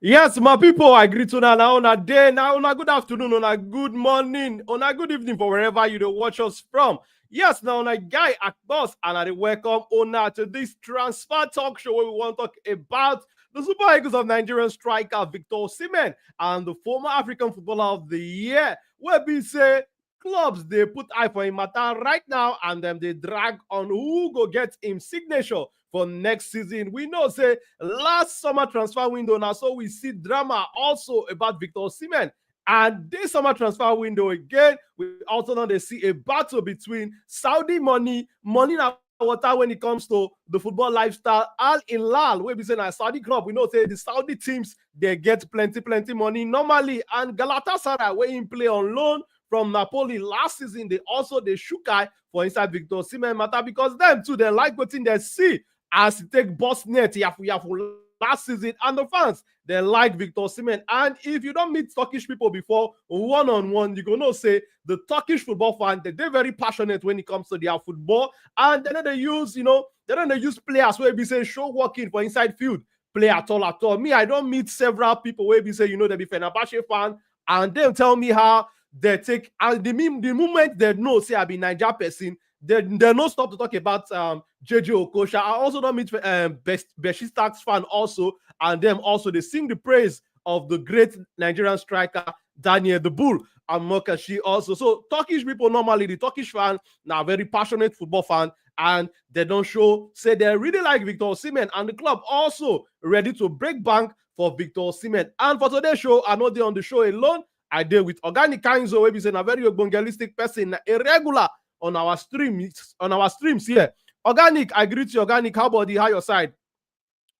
Yes, my people, I greet you now on a day, now on a good afternoon, on a good morning, on a good evening for wherever you don't watch us from. Yes, now on a guy at boss, and I welcome owner to this transfer talk show where we want to talk about the Super Eagles of Nigerian striker Victor Osimhen and the former African Footballer of the Year. Where we say clubs they put eye for him matter right now, and then they drag on who go get him signature for next season. We know say last summer transfer window now, so we see drama also about Victor Osimhen. And this summer transfer window again, we also now they see a battle between Saudi money now water when it comes to the football lifestyle. Al Hilal, where we say a Saudi club, we know say the Saudi teams they get plenty money normally, and Galatasaray where him play on loan from Napoli last season, they shook eye for inside Victor Osimhen matter because them too they like what they see as he take boss net yafu last season, and the fans they like Victor Osimhen. And if you don't meet Turkish people before one-on-one, you gonna say the Turkish football fan they're very passionate when it comes to their football, and then they use they don't use players where we say show working for inside field play at all. Me, I don't meet several people where we say they be Fenerbahce fan, and they tell me how they take, and the moment they know say I be Niger person, they no stop to talk about JJ Okosha. I also don't meet Besiktas fan also, and them also they sing the praise of the great Nigerian striker Daniel the Bull and Mokashi also. So Turkish people normally, the Turkish fan now very passionate football fan, and they don't show say they really like Victor Osimhen, and the club also ready to break bank for Victor Osimhen. And for today's show, I know they on the show alone. I deal with Organic Kainzo, where he's a very evangelistic person, a regular on our streams here. Organic, I greet you, Organic. How about how your side?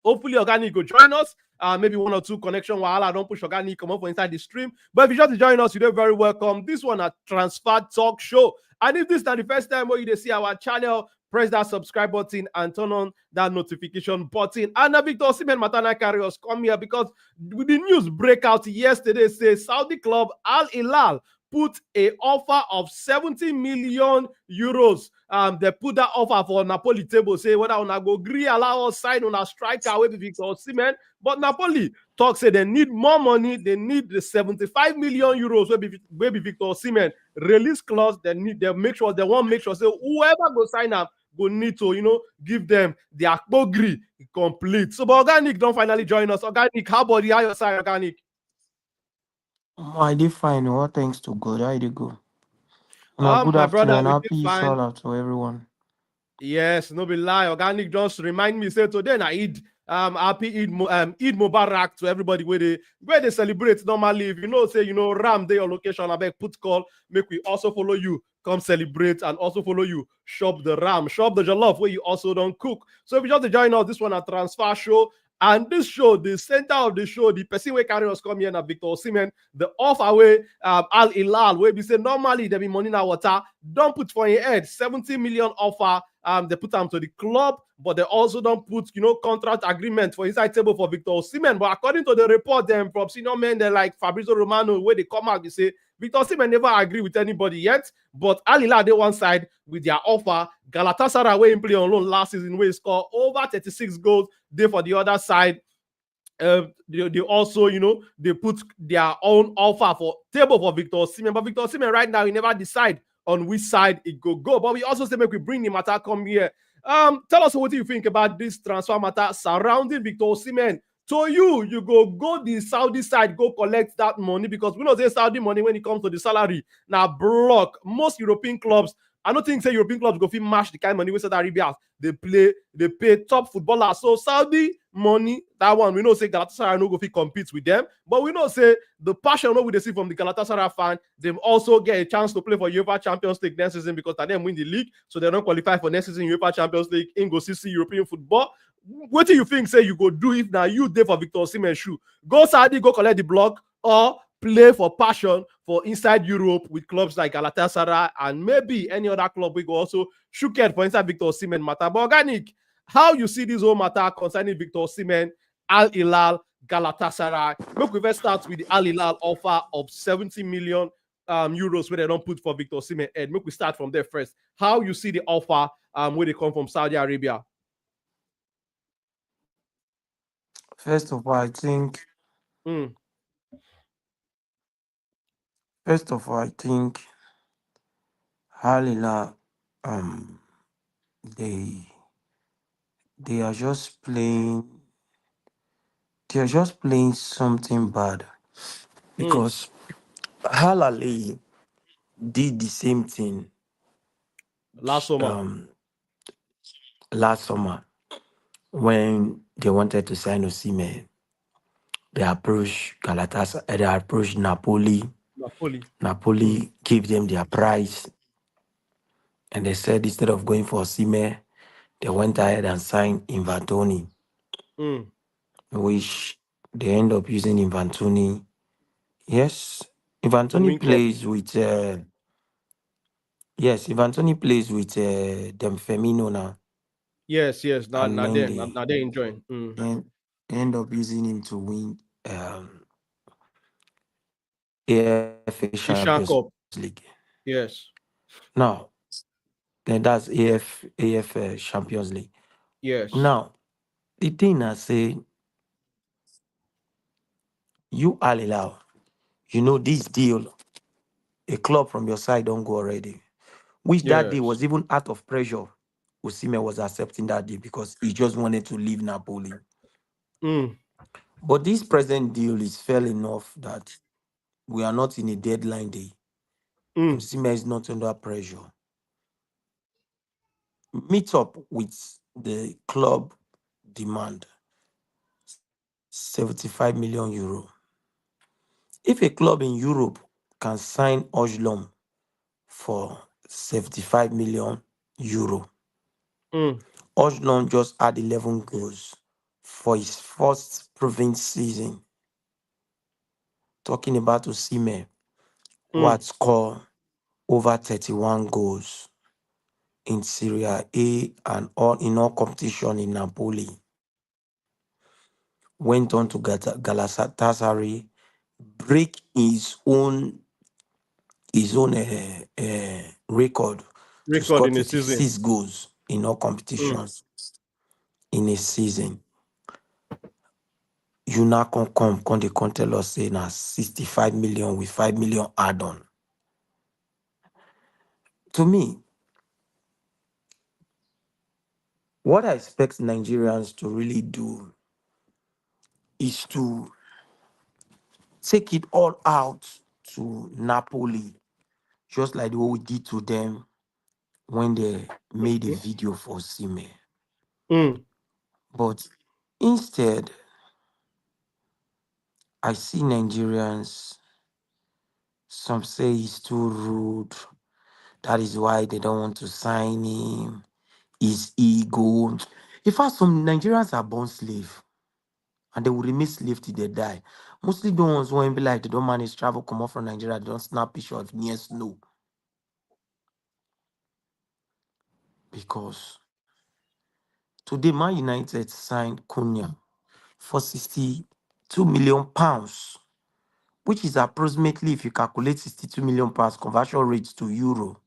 Hopefully, Organic will join us. Maybe one or two connection while I don't push Organic come up for inside the stream. But if you just join us, you're very welcome. This one a transfer talk show. And if this is not the first time where you see our channel, press that subscribe button and turn on that notification button. And Victor Osimhen Matana Carriers come here because the news break out yesterday says Saudi club Al Hilal put a offer of 70 million euros. They put that offer for Napoli table, say whether on go agree, allow us sign on a striker with Victor Osimhen. But Napoli talk say they need more money. They need the 75 million euros where be Victor Osimhen release clause. They want to make sure say whoever go sign up go need to give them the akpogri complete. So but Organic don't finally join us. Organic, how about the higher side, Organic? I did fine. All thanks to God. How did it go? Good My brother, afternoon. we did Happy fine. shout out to everyone. Yes, no be lie. Organic just remind me say today na Eid. Happy Eid Mubarak to everybody where they celebrate normally. If you know say Ram day your location, I beg put call, make we also follow you. Come celebrate and also follow you. Shop the ram, shop the jollof where you also don't cook. So if you just join us, this one a transfer show. And this show, the center of the show, the person where carry us come here now, Victor Osimhen, the off away Al Hilal, where we say normally there be money in our water. Don't put for your head 70 million offer. They put them to the club, but they also don't put contract agreement for inside table for Victor Osimhen. But according to the report, them from senior men, they're like Fabrizio Romano, where they come out, they say Victor Osimhen never agree with anybody yet. But Al Hilal, they one side with their offer. Galatasaray, where he play on loan last season, where he scored over 36 goals. They for the other side. They also, they put their own offer for table for Victor Osimhen. But Victor Osimhen right now, he never decide on which side it go. But we also say make we bring the matter come here. Tell us what you think about this transfer matter surrounding Victor Osimhen. To you go the Saudi side, go collect that money, because we know say Saudi money when it comes to the salary. Now block most European clubs. I don't think say European clubs go fit match the kind of money with Saudi Arabia. They pay top footballers. So Saudi money, that one, we know say Galatasaray no go fit compete with them. But we know say the passion we see from the Galatasaray fan, they also get a chance to play for UEFA Champions League next season because they them win the league, so they don't qualify for next season UEFA Champions League in go see European football. What do you think say you go do if now you there for Victor Osimhen shoe? Go Saudi, go collect the block, or play for passion for inside Europe with clubs like Galatasaray and maybe any other club we go also shook it for inside Victor Osimhen matter. But Organic, how you see this whole matter concerning Victor Osimhen, Al Hilal, Galatasaray? Make we first start with the Al Hilal offer of 70 million euros where they don't put for Victor Osimhen. And make we start from there first. How you see the offer where they come from Saudi Arabia? First of all, I think Mm. First of all, I think Halila, um, they they are just playing. They are just playing something bad Mm. because Halali did the same thing Last summer. um last summer when they wanted to sign Osimhen. They approached Galatasaray. They approached Napoli. Napoli. Mm. Napoli gave them their price, and they said instead of going for Osimhen, they went ahead and signed Infantoni, Mm. which they end up using Infantoni. Yes, To Infantoni link up. plays with yes, Infantoni plays with them Femino now, Yes, yes. Now, and now, then then, now they enjoying. Mm. en- end up using him to win AFA Champions Asian League. Cup. Yes. Now, then that's AF Champions League. Yes. Now, the thing I say, you Al Hilal, you know this deal, a club from your side don't go already. Which that day Yes. was even out of pressure. Osimhen was accepting that deal because he just wanted to leave Napoli. Mm. But this present deal is fair enough that we are not in a deadline day. Mm. Osimhen is not under pressure. Meet up with the club demand 75 million euro. If a club in Europe can sign Ojlom for 75 million euro, Mm. Ojlom just had 11 goals for his first province season. Talking about Osimhen, who Mm. had scored over 31 goals in Serie A and all in all competition in Napoli. Went on to Galatasaray, break his own record to Record score in the season. 36 goals in all Mm. competitions in a season. You now come they can tell us say na 65 million with 5 million add-on. To me, what I expect Nigerians to really do is to take it all out to Napoli, just like the way we did to them when they made a Mm. video for Sime. Mm. But instead, I see Nigerians, some say he's too rude. That is why they don't want to sign him. His ego. In fact, some Nigerians are born slave and they will remain slave till they die. Mostly the ones who ain't be like they don't manage travel, come off from Nigeria, they don't snap picture of near snow. Because today, Man United signed Cunha for 62 million pounds, which is approximately, if you calculate 62 million pounds conversion rate to euro,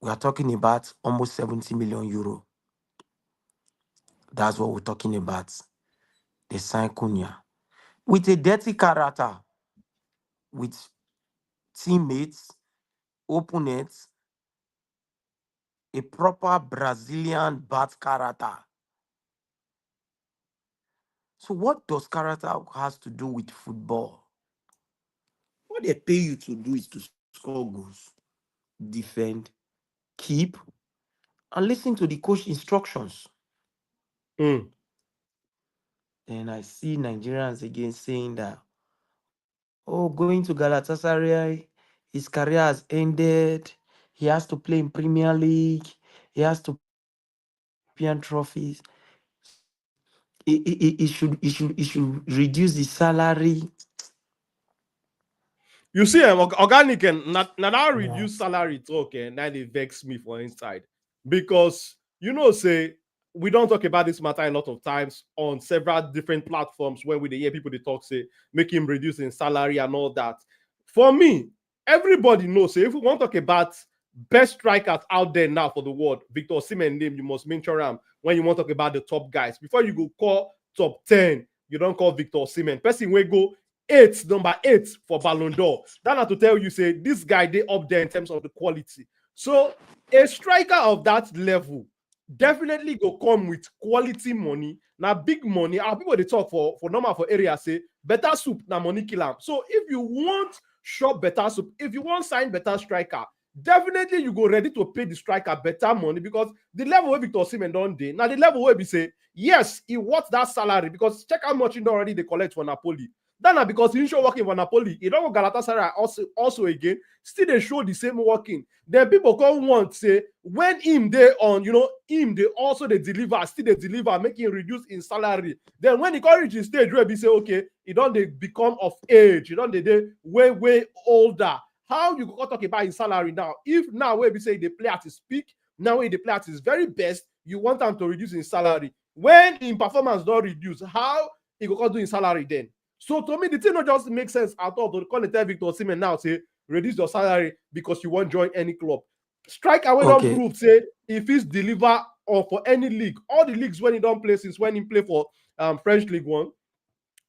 we are talking about almost 70 million euro. That's what we're talking about. They signed Cunha with a dirty character, with teammates, opponents, a proper Brazilian bad character. So what does character has to do with football? What they pay you to do is to score goals, defend, keep, and listen to the coach instructions. Mm. And I see Nigerians again saying that, oh, going to Galatasaray, his career has ended. He has to play in Premier League. He has to play for European trophies. He should reduce the salary. You see, organic and not now Yeah. reduce salary talk, and now they vex me for inside because say we don't talk about this matter a lot of times on several different platforms when we dey hear people they talk say make him reduce in salary and all that. For me, everybody knows. Say if we want to talk about best strikers out there now for the world, Victor Osimhen name you must mention him when you want to talk about the top guys before you go call top 10. you don't call Victor Osimhen. Person will go eight, number 8 for Ballon d'Or. That not to tell you, say, this guy, they up there in terms of the quality. So, a striker of that level definitely go come with quality money. Now, big money. Our people they talk for normal for area say better soup na money kill am. So if you want shop better soup, if you want sign better striker, definitely you go ready to pay the striker better money because the level where Victor Osimhen don dey, now the level where we say yes, he wants that salary because check how much he don already they collect for Napoli. That na because he show working for Napoli. He don't go Galatasaray also again. Still they show the same working. Then people come want say when him they on, him they also they deliver, still they deliver, making reduce in salary. Then when he come reach the stage where he say okay, he don't they become of age, he don't they way older. How you go talk about his salary now? If now where we say the player at his peak, now where the player at his very best, you want him to reduce his salary. When in performance don't reduce, how he go do his salary then? So to me, the thing not just make sense at all to call it Victor Osimhen now say reduce your salary because you won't join any club. Strike away don't Okay. prove say if he's deliver or for any league, all the leagues when he don't play since when he play for French League One,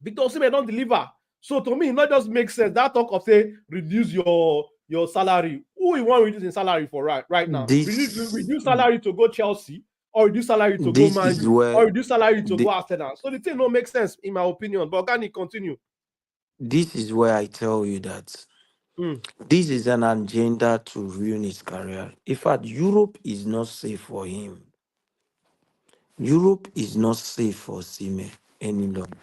Victor Osimhen don't deliver. So to me, it not just make sense that talk of say reduce your salary. Who you want reducing salary for right now? This Reduce salary to go Chelsea or reduce salary to go this Man is U or where reduce salary to go the, Arsenal. So the thing don't make sense in my opinion. But can it continue? this is where I tell you that Mm, this is an agenda to ruin his career. In fact, Europe is not safe for him. Europe is not safe for Sime any longer.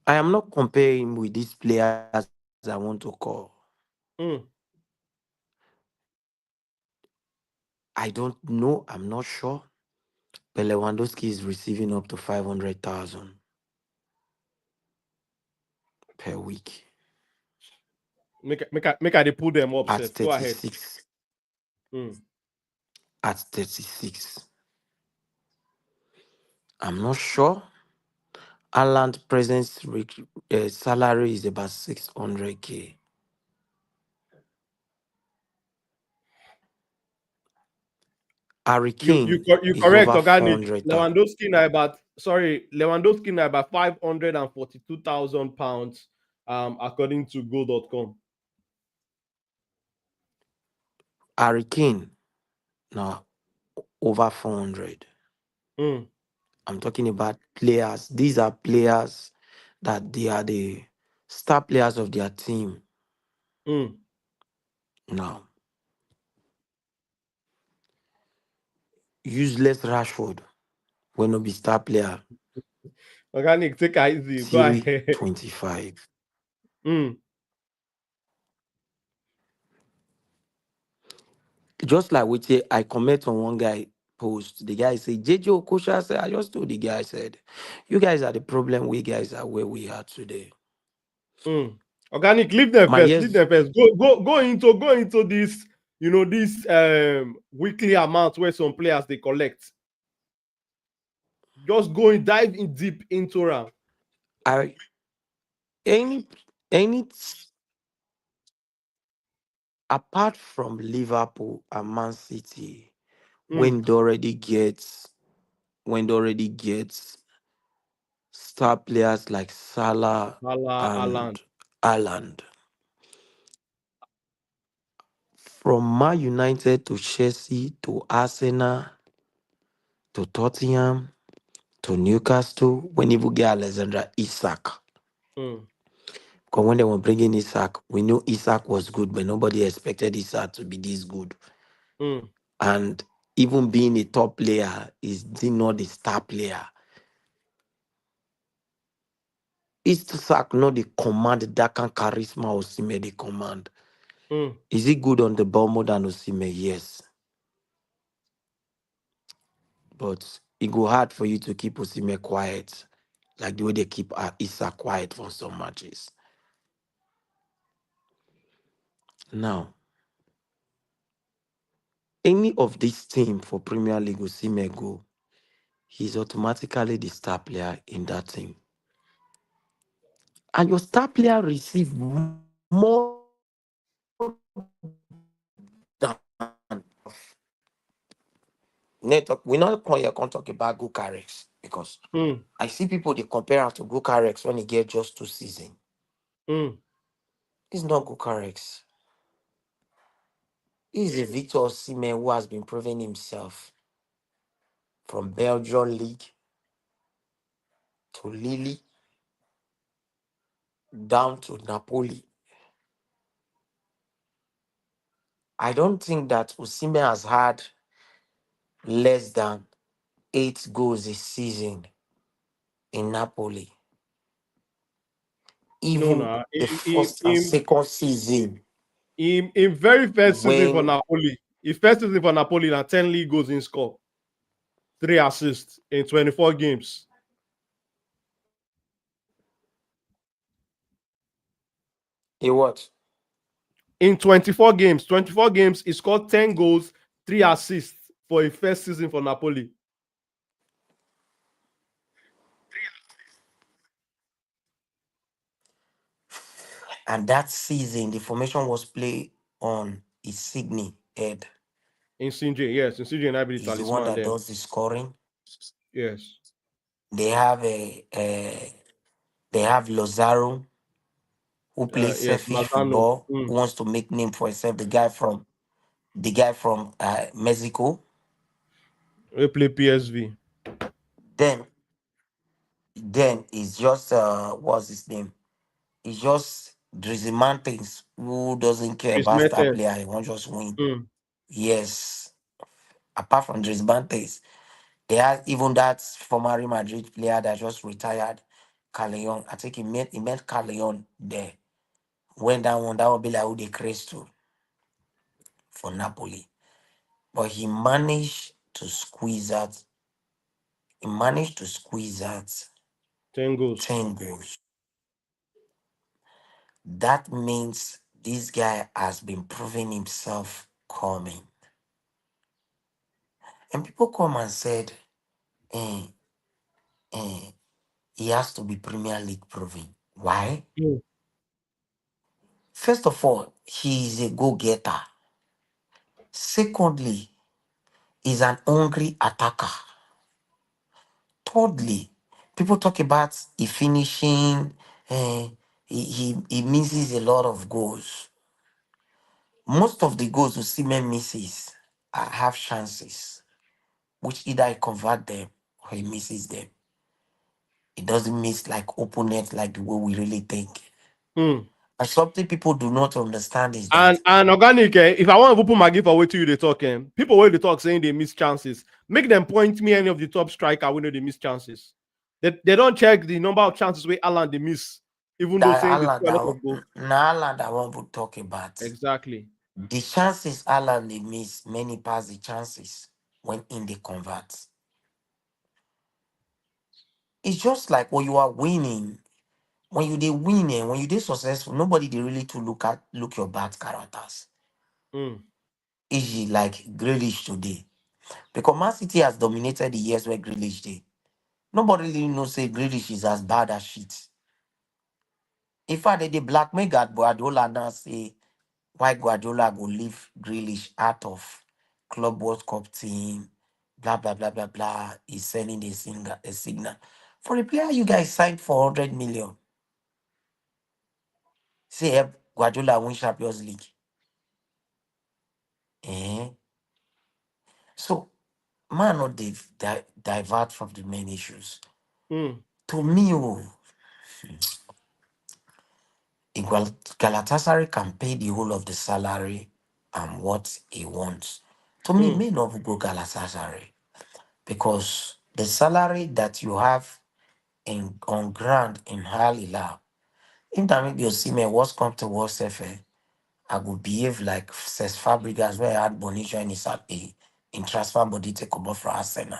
I am not comparing with these players I want to call. mm, I don't know. I'm not sure. But Lewandowski is receiving up to 500,000 per week make I they pull them up, at Seth. Go ahead. 36. Mm, At 36. I'm not sure. Aland present salary is about 600K. Harry Kane you is correct, over organic. 400,000. Lewandowski na about 542,000 pounds, according to go.com. Harry Kane now over 400. Mm, I'm talking about players. These are players that they are the star players of their team mm. now. Useless Rashford will not be star player Organic, take it easy. Go ahead. 325. Mm, Just like we say, I comment on one guy post. The guy say, JJ Okosha said, I just told the guy, I said, you guys are the problem. We guys are where we are today. mm. Organic, leave them My first. Leave yes, them first. Go into this. This weekly amount where some players they collect. Just dive in deep into them. I any any apart from Liverpool and Man City, Mm. when they already gets star players like Salah Salah, and Haaland. Haaland. From Man United to Chelsea to Arsenal to Tottenham to Newcastle, when even get Alexander Isak. Mm, Because when they were bringing Isak, we knew Isak was good, but nobody expected Isak to be this good. mm, And even being a top player is still not the star player. Isak not the command that can charisma Osimhen the command. mm, Is he good on the ball more than Osimhen? Yes. But it go hard for you to keep Osimhen quiet, like the way they keep Isak quiet for some matches. Now, any of this team for Premier League Osimhen go, he's automatically the star player in that team. And your star player receive more than enough. Network, we not come here, come talk about good carries. because Mm, I see people they compare her to Gokarex when he get just 2 seasons. mm. It's not Gokarex. He's a Victor Osimhen who has been proving himself from Belgian league to Lille down to Napoli. I don't think that Osimhen has had less than 8 goals a season in Napoli. No, Even no. the In, first and in, second season in very first season for when Napoli, his first season for Napoli, na 10 league goals in score, 3 assists in 24 games. he what? In 24 games, he scored 10 goals, 3 assists for a first season for Napoli. And that season the formation was played on his Sydney head. Insigne and I be the He's the one talisman that then. does the scoring. Yes. They have they have Lozaro who plays Yes, selfish Lozano. football, who wants to make name for himself. The guy from Mexico. We play PSV. Then it's just what's his name? It's just Drizzy Martins who doesn't care Chris about star Mertens. player. He wants just win. Mm. Yes. Apart from Drizzy Martins, they have even that former Real Madrid player that just retired, Carleon. I think he met Carleon there. When that would be like who they craze to for Napoli. But he managed to squeeze out 10 goals. 10 goals. That means this guy has been proving himself coming. And people come and said, eh, eh, he has to be Premier League proven. Why? Mm. First of all, he is a go-getter. Secondly, he's an hungry attacker. Thirdly, people talk about he finishing, eh, he misses a lot of goals. Most of the goals Osimhen misses are half chances, which either he convert them or he misses them. It doesn't miss like opponents like the way we really think. Mm. And something people do not understand is that And organic, if I want to put my gift away to you, they talk, people where they talk saying they miss chances. Make them point me any of the top striker we know they miss chances. They don't check the number of chances where Alan they miss, even though that saying they Alan score a that lot of goals. now Alan that one would talk about. Exactly. The chances Alan they miss, many pass the chances when in they convert. It's just like when you are winning, when you they win and when you they successful, nobody they really to look your bad characters. Mm. E.g. like Grealish today. Because Man City has dominated the years where Grealish did. Nobody really knows say Grealish is as bad as shit. In fact, they blackmail Guardiola now say why Guardiola go leave Grealish out of Club World Cup team, blah blah blah blah blah. He's sending a signal. For a player you guys signed for 100 million. Say help Guardiola win Champions League. Eh? So man not divert from the main issues. Mm. To me, oh, Galatasaray can pay the whole of the salary and what he wants. To me, Mm. may not go Galatasaray because the salary that you have in on ground in Hilal, if that make your Osimhen was come to worst I would behave like Cesc Fabregas where I had Bonicio in his in transfer body take over for Arsenal.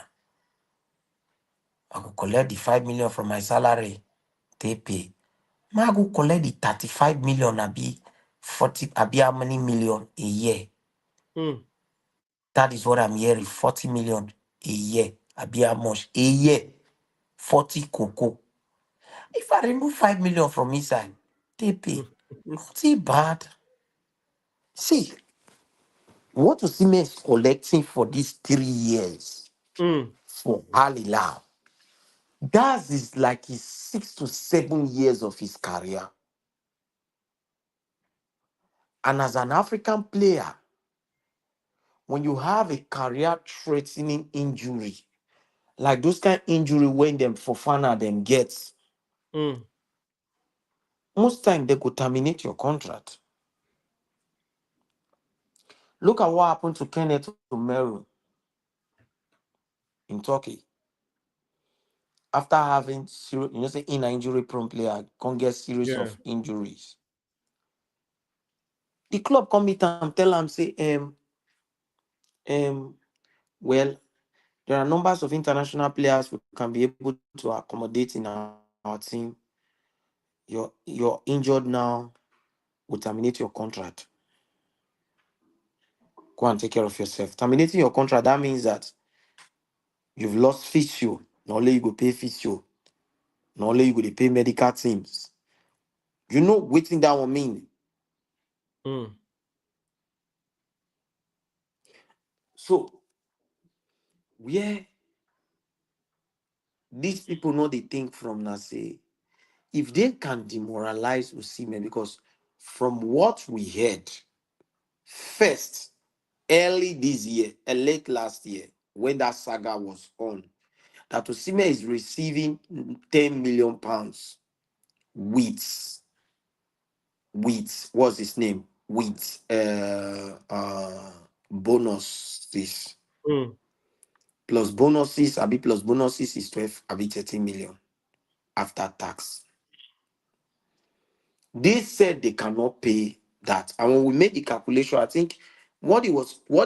I could collect the 5 million from my salary, they pay. I go collect the 35 million, abi 40, abi how many million a year. Mm. That is what I'm hearing. 40 million a year. Abi how much? A year. 40 cocoa. If I remove 5 million from inside, they pay. Not bad. See, what Osimhen is collecting for these 3 years Mm. for Al Hilal. That is like his 6 to 7 years of his career. And as an African player, when you have a career-threatening injury, like those kind of injury when them Fofana them gets, Mm. most time they could terminate your contract. Look at what happened to Kenneth Omeru in Turkey. After having serious, say in an injury prone player, can get series Yeah. of injuries. The club come meet and tell him, say, well, there are numbers of international players we can be able to accommodate in our team. You're injured now, we'll terminate your contract. Go and take care of yourself. Terminating your contract, that means that you've lost physio. Not only you go pay physio, not only you go dey pay medical teams. You know what that will mean. Mm. So where these people know they think from now say if they can demoralize Osimhen, because from what we heard first early this year and late last year when that saga was on, that Osimhen is receiving 10 million pounds with what's his name, with bonuses, Mm. plus bonuses, abi plus bonuses is 12, abi 13 million after tax. They said they cannot pay that. And when we made the calculation, I think what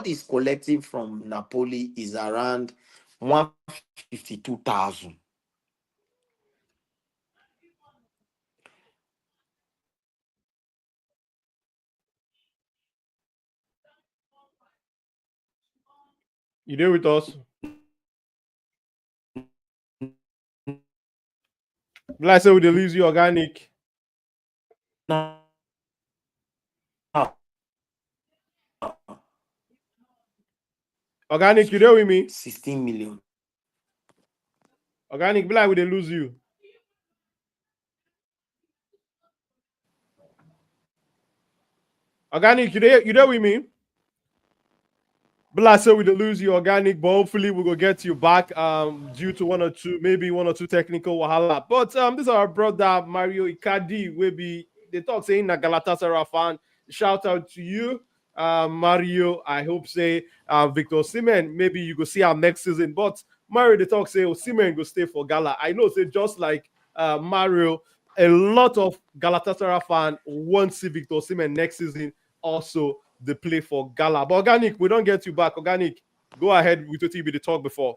is collecting from Napoli is around 152,000. You there with us? Like I said, we dey lose you organic. Organic, you there with me? 16 million. Organic, be like we dey lose you. Organic, you there with me? But I said we lose you organic, but hopefully we will get you back due to maybe one or two technical wahala. But this is our brother Mario Icardi will be they talk saying a Galatasaray fan. Shout out to you, Mario. I hope say Victor Osimhen, maybe you go see our next season. But Mario they talk say Osimhen go stay for Gala. I know say just like Mario, a lot of Galatasaray fan want to see Victor Osimhen next season also the play for Gala. But Organic, we don't get you back. Organic, go ahead with what you be the talk before.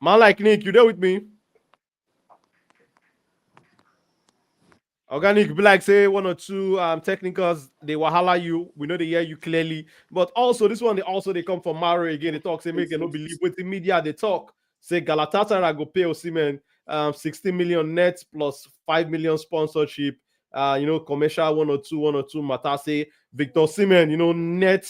Man like Nick, you there with me? Organic, be like say one or two technicals, they wahala you. We know they hear you clearly. But also this one, they come from Mario again. They talk, say make them not believe with the media they talk. Say Galatasaray go pay Osimhen 16 million net plus 5 million sponsorship. Commercial one or two matter say Victor Osimhen, net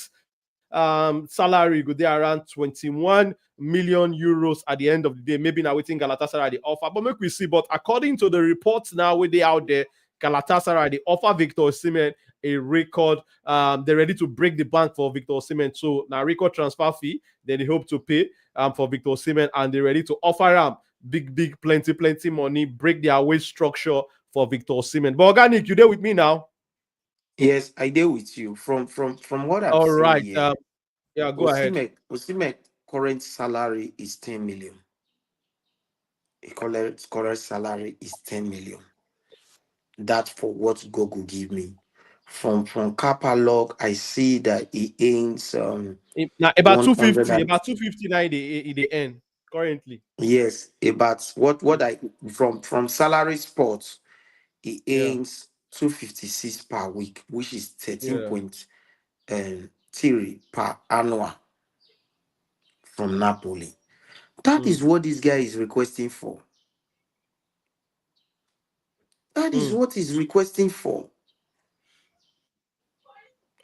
salary go there around 21 million euros at the end of the day. Maybe now waiting Galatasaray the offer, but make we see. But according to the reports now where they out there, Galatasaray they offer Victor Osimhen a record. They're ready to break the bank for Victor Osimhen. So now record transfer fee, then they hope to pay for Victor Osimhen, and they're ready to offer him big, plenty money, break their wage structure for Victor Osimhen. But Organic, you there with me now? Yes, I deal with you. From what I'm All seeing right. here, Yeah, go ahead. Osimhen current salary is 10 million. A current salary is 10 million. That's for what Google give me. From catalog, I see that he earns Now about 100 250, and about 259 they earn currently. yes, about what I from salary sports, he Yeah, earns 256 per week, which is yeah. 13.3 per annual from Napoli. That Mm, is what this guy is requesting for. That is mm. what he's requesting for.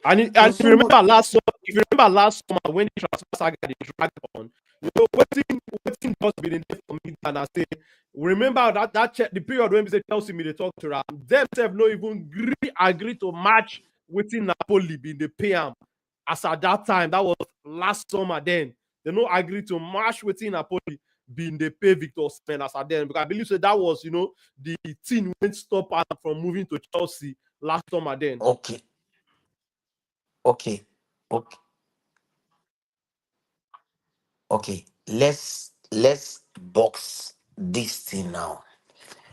And And if you remember someone, last summer, remember last summer when the transfer saga they dragged on, waiting just be in there for me and I say, remember the period when we say Chelsea me they talk to them, themselves no even agree to match waiting Napoli being the pay am. As at that time, that was last summer. Then they no agree to match waiting Napoli being the pay Victor Osimhen as at then, because I believe so that was the team went stop her from moving to Chelsea last summer. Then Okay, okay, okay, okay. Let's box this thing now.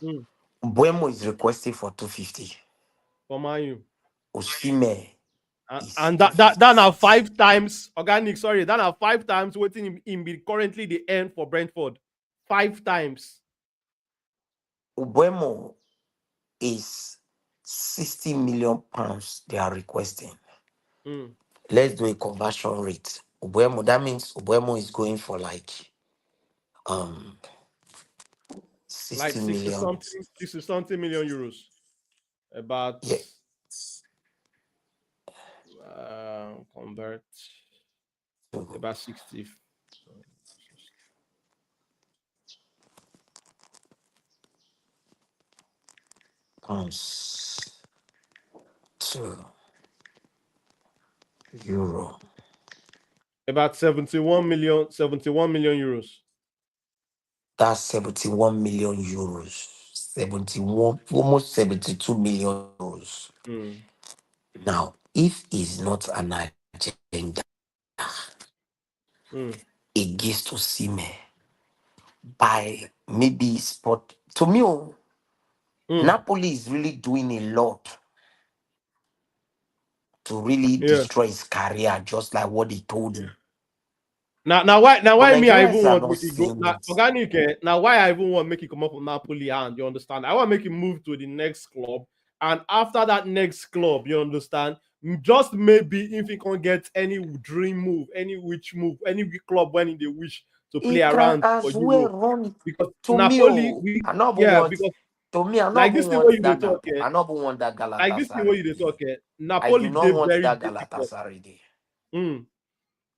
mm. Buemo is requesting for 250. for Man U. Osimhen is And that now 256. 5 times organic. Sorry, that now 5 times waiting in be currently the end for Brentford. 5 times. Buemo is 60 million pounds they are requesting. Mm. Let's do a conversion rate. Ubuemo, that means Ubuemo is going for like um Like 60 60 million. something, 60 something million euros. About Yeah. convert So about 60. pounds to euro. About 71 million euros. That's 71 million euros. 71, almost 72 million euros. Mm. Now, if it's not an agenda Mm. against Osimhen by maybe sport, to me, Mm. Napoli is really doing a lot to really Yeah. destroy his career, just like what they told him. Now why But me I even Nigerians are want not make it go seeing now it. organic now why I even want make it come up from Napoli and you understand I want make him move to the next club, and after that next club you understand just maybe if he can get any dream move, any which move, any club when they wish to He play can around for as well Europe, run it. because To me, Napoli oh, we I not even yeah want. because To me, I not like this even thing where want you they that talk Napoli. I not even want that like this thing where you Galatasaray they day. talk I do Napoli not they want very that difficult. Galatasaray day. Mm.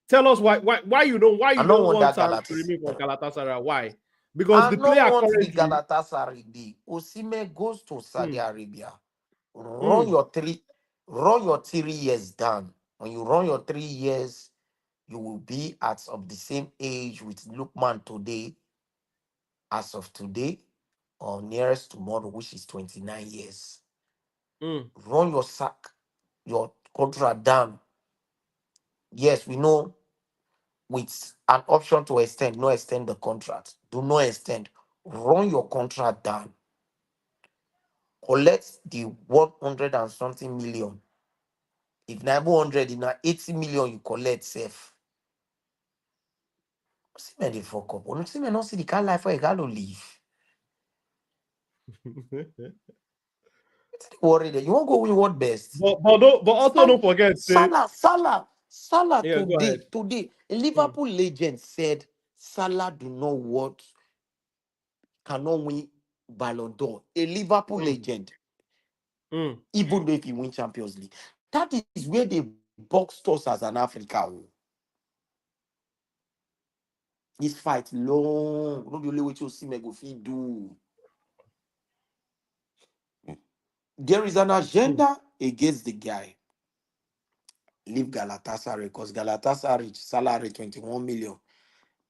Tell us why I you don't don't want want that Sam to Galatasaray. remain for Galatasaray. Why? Because I the don't player want the currently. Galatasaray day. Osimhen goes to Saudi Mm, Arabia. Run mm, your three, run your 3 years down. When you run your 3 years, you will be at of the same age with Lukman today, as of today, or nearest tomorrow, which is 29 years. mm, Run your contract down. Yes, we know with an option to extend, no extend the contract. Do not extend. Run your contract down. Collect the 100 and something million. If na 100, if na 80 million you collect safe. See me the fuck up. See me not see the kind life where you gotta live. Worry that you won't go win what best. but also don't forget. Say, Salah yeah, go ahead. today. A Mm, Liverpool legend said Salah do not what cannot win Ballon d'Or. A Liverpool mm, legend, mm. even though if he win Champions League. That is where they boxed us as an Africa. This fight long. Not the only way to see me go feed do. There is an Mm, agenda against the guy. Leave Galatasaray because Galatasaray salary 21 million.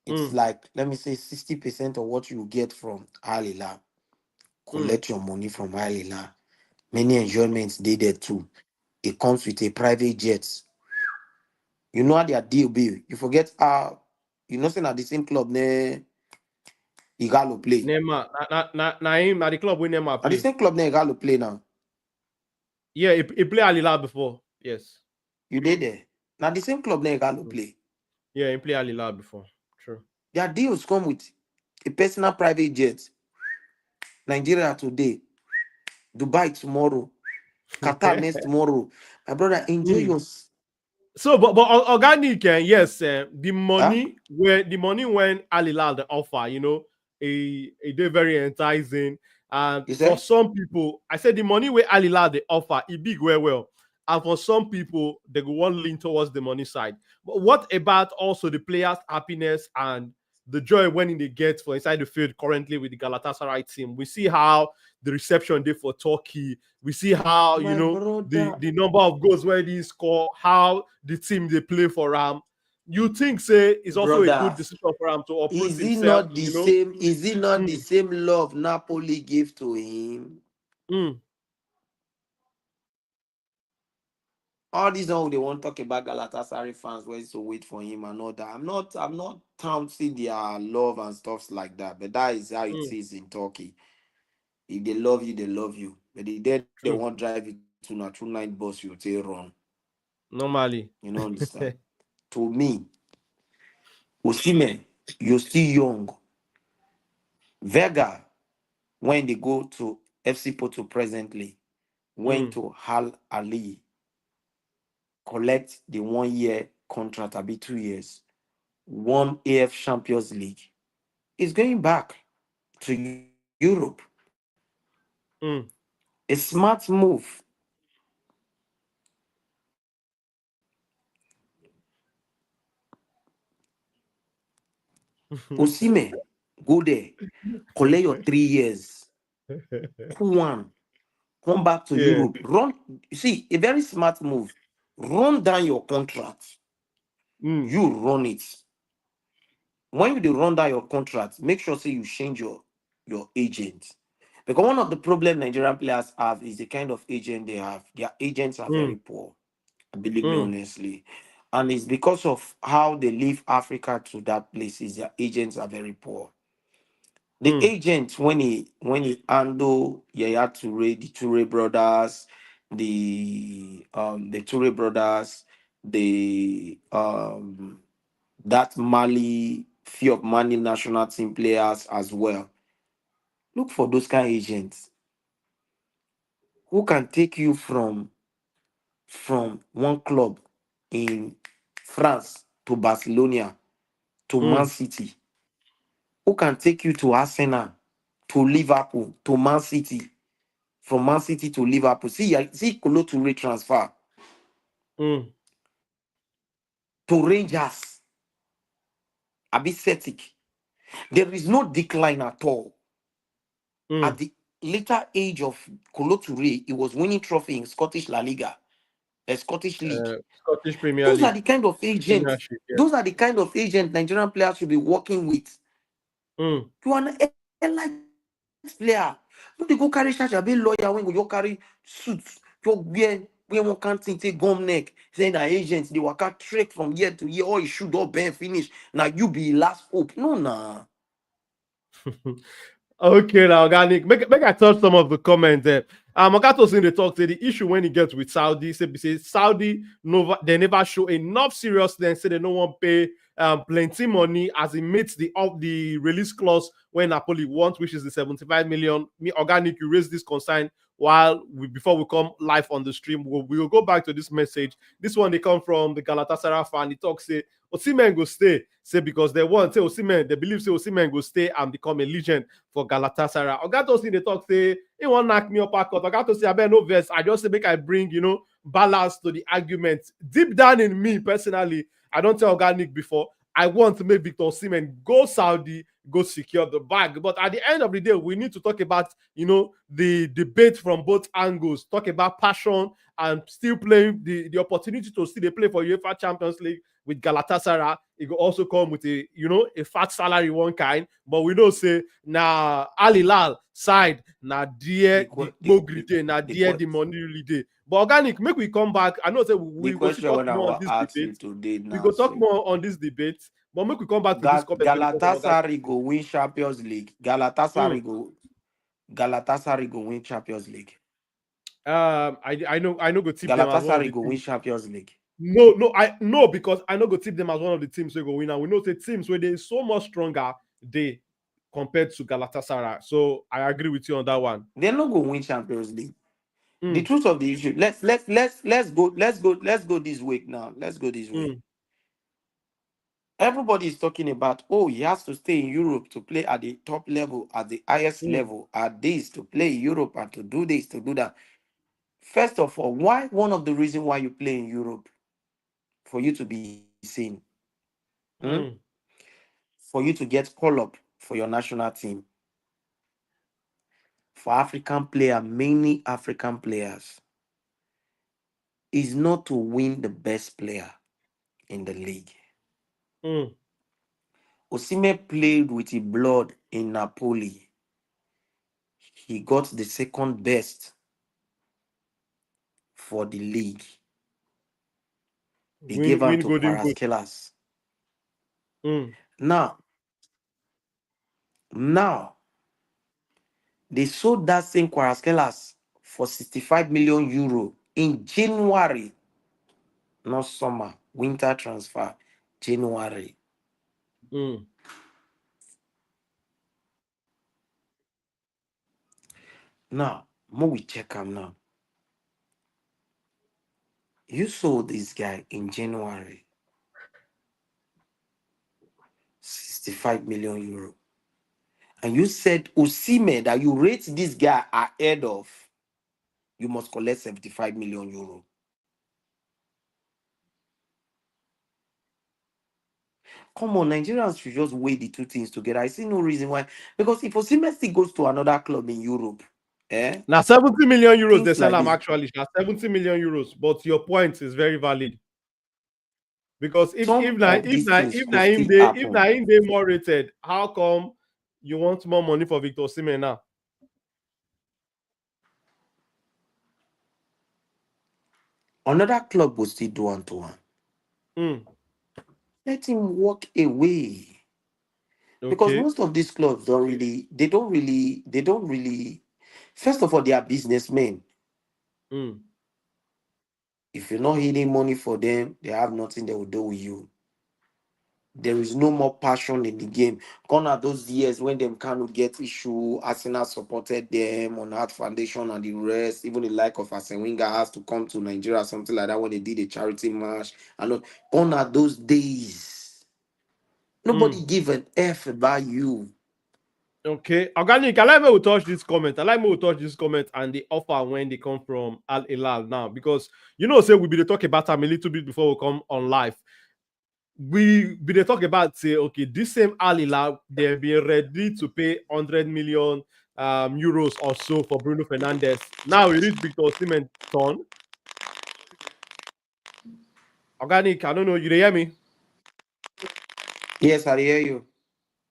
It's mm, like, let me say, 60% of what you get from Al Hilal. mm. Collect your money from Al Hilal. Many enjoyments they there too. It comes with a private jet. You know how their deal be. You forget how, you know, saying at the same club, Igalo play. Neymar, na him at the club when Neymar At the play. same club, Igalo play now. Yeah, he played Al Hilal before. Yes. You did there. Now the same club, Igalo Mm. play. Yeah, he played Al Hilal before. True. Their deals come with a personal private jet. Nigeria today, Dubai tomorrow, Qatar next tomorrow. My brother, enjoy Mm. your. So, but organic, yes, Huh? the money when Al Hilal the offer, a they very enticing, and You for say? some people, I said the money where Al Hilal the offer, it big well, and for some people, they go one lean towards the money side. But what about also the players' happiness and the joy when they get for inside the field currently with the Galatasaray team? We see how the reception did for Turkey. We see how My brother, the number of goals where they score, how the team they play for you think say it's also a good brother, decision for him to uproot is it himself, not the same? Is it not the Mm, same love Napoli gave to him? mm, All these all they want to talk about Galatasaray fans where to wait for him and all that. I'm not counting their love and stuff like that, but that is how it mm, is in Turkey. If they love you, they love you. But the day they want true. drive you to na true night bus, you take run. Normally. You know, understand? To me, Osimhen, you're still young. Vega, when they go to FC Porto presently, went Mm, to Hal Ali, collect the 1 year contract, a bit 2 years, won AF Champions League. He's going back to Europe. mm. A smart move. Osimhen, go there, collect your 3 years, cool one, come back to Yeah. Europe, run. You see, a very smart move. Run down your contract. Mm, You run it. When you dey run down your contract, make sure say you change your agent. Because one of the problem Nigerian players have is the kind of agent they have. Their agents are mm, very poor. Believe me mm, honestly. And it's because of how they leave Africa to that places, their agents are very poor. The mm, agent when he handle Yaya Toure, the Toure brothers, the Toure brothers, the that Mali, few of Mali national team players as well. Look for those kind of agents who can take you from one club in France to Barcelona to Man mm, City, who can take you to Arsenal, to Liverpool, to Man City, from Man City to Liverpool. See Kolo Toure transfer mm, to Rangers, Abi Celtic. There is no decline at all. At mm. the later age of Kolo Toure, he was winning trophy in Scottish La Liga, a Scottish League. Scottish Premier Those are League, the kind of agents. Premiership. Yeah. Those are the kind of agents Nigerian players should be working with. Mm, You are an elite player. No, they go carry charge, be lawyer when you carry suits. You wear one kind thing, take gum neck, saying that agents they work out trick from year to year, or you should all been finish. Now you be last hope. No, nah. Okay, now organic. Make I touch some of the comments there. Makato in the talk say the issue when he gets with Saudi, say Saudi Nova they never show enough seriousness, say they no one pay plenty money as it meets the release clause when Napoli wants, which is the 75 million. Me organic, you raise this concern while before we come live on the stream. We'll go back to this message. This one they come from the Galatasaray fan. He talks say Osimhen go stay. Say because they want say Osimhen, they believe say Osimhen go stay and become a legend for Galatasaray. Ogato see the talk say he won't knock me up. Ogato say I better no verse. I just say make I bring balance to the argument. Deep down in me personally, I don't tell organic before. I want to make Victor Osimhen go Saudi, go secure the bag. But at the end of the day, we need to talk about the debate from both angles. Talk about passion and still playing the opportunity to still play for UEFA Champions League with Galatasaray. It will also come with a fat salary one kind. But we know say now Al Hilal side now dear The the que- the, Mogri day now the, dear que- the money really day. But organic, make we come back. I know say the we go still question talk when I more on will this ask you debate. today We now, go talk say more on this debate. But make we come back to this comment when we come from organic. Galatasaray go win Champions League. Mm. Galatasaray go win Champions League. I know go tip them as one of Galatasaray the go win teams. Champions League. No, I no because I know go tip them as one of the teams we go win. And we know the teams where they so much stronger they compared to Galatasaray. So I agree with you on that one. They're not going to win Champions League. The Mm, truth of the issue. Let's go this week now. Let's go this week. mm, Everybody is talking about, oh, he has to stay in Europe to play at the top level, at the highest mm, level, at this to play in Europe and to do this, to do that. First of all, why one of the reasons why you play in Europe for you to be seen, hmm? Mm. For you to get call up for your national team. For African player, many African players is not to win the best player in the league. Mm. Osimhen played with his blood in Napoli. He got the second best for the league. They gave him Win to golden boot. Paraskelas. Mm. Now, now they sold that same Paraskelas for 65 million euro in January, not summer, winter transfer, January. Mm. Now, more we check him now. You sold this guy in January, 65 million euro. And you said Osimhen that you rate this guy ahead of, you must collect 75 million euro. Come on, Nigerians should just weigh the two things together. I see no reason why. Because if Osimhen still goes to another club in Europe, eh, Now 70 million euros they things sell like them this. actually. Now 70 million euros. But your point is very valid. Because Some of these things could still if happen. Naim they more rated, how come you want more money for Victor Osimhen now? Another club will still do one to one. Mm. Let him walk away. Because Okay. most of these clubs don't really, first of all, they are businessmen. Mm. If you're not hitting money for them, they have nothing they will do with you. There is no more passion in the game. Gone are those years when them cannot get issue. Arsenal supported them on Heart Foundation and the rest. Even the like of Arsene Wenger has to come to Nigeria, something like that, when they did a charity match. And all. Gone are those days. Mm. Nobody give an F about you. Okay. Organic, I like me we touch this comment. I like me we touch this comment and the offer when they come from Al Hilal now. Because say we be the talk about them a little bit before we come on live. We be the talk about say, okay, this same Al Hilal, they've been ready to pay 100 million euros or so for Bruno Fernandes. Now we reach Victor Osimhen turn. Organic, I don't know, you dey hear me? Yes, I hear you.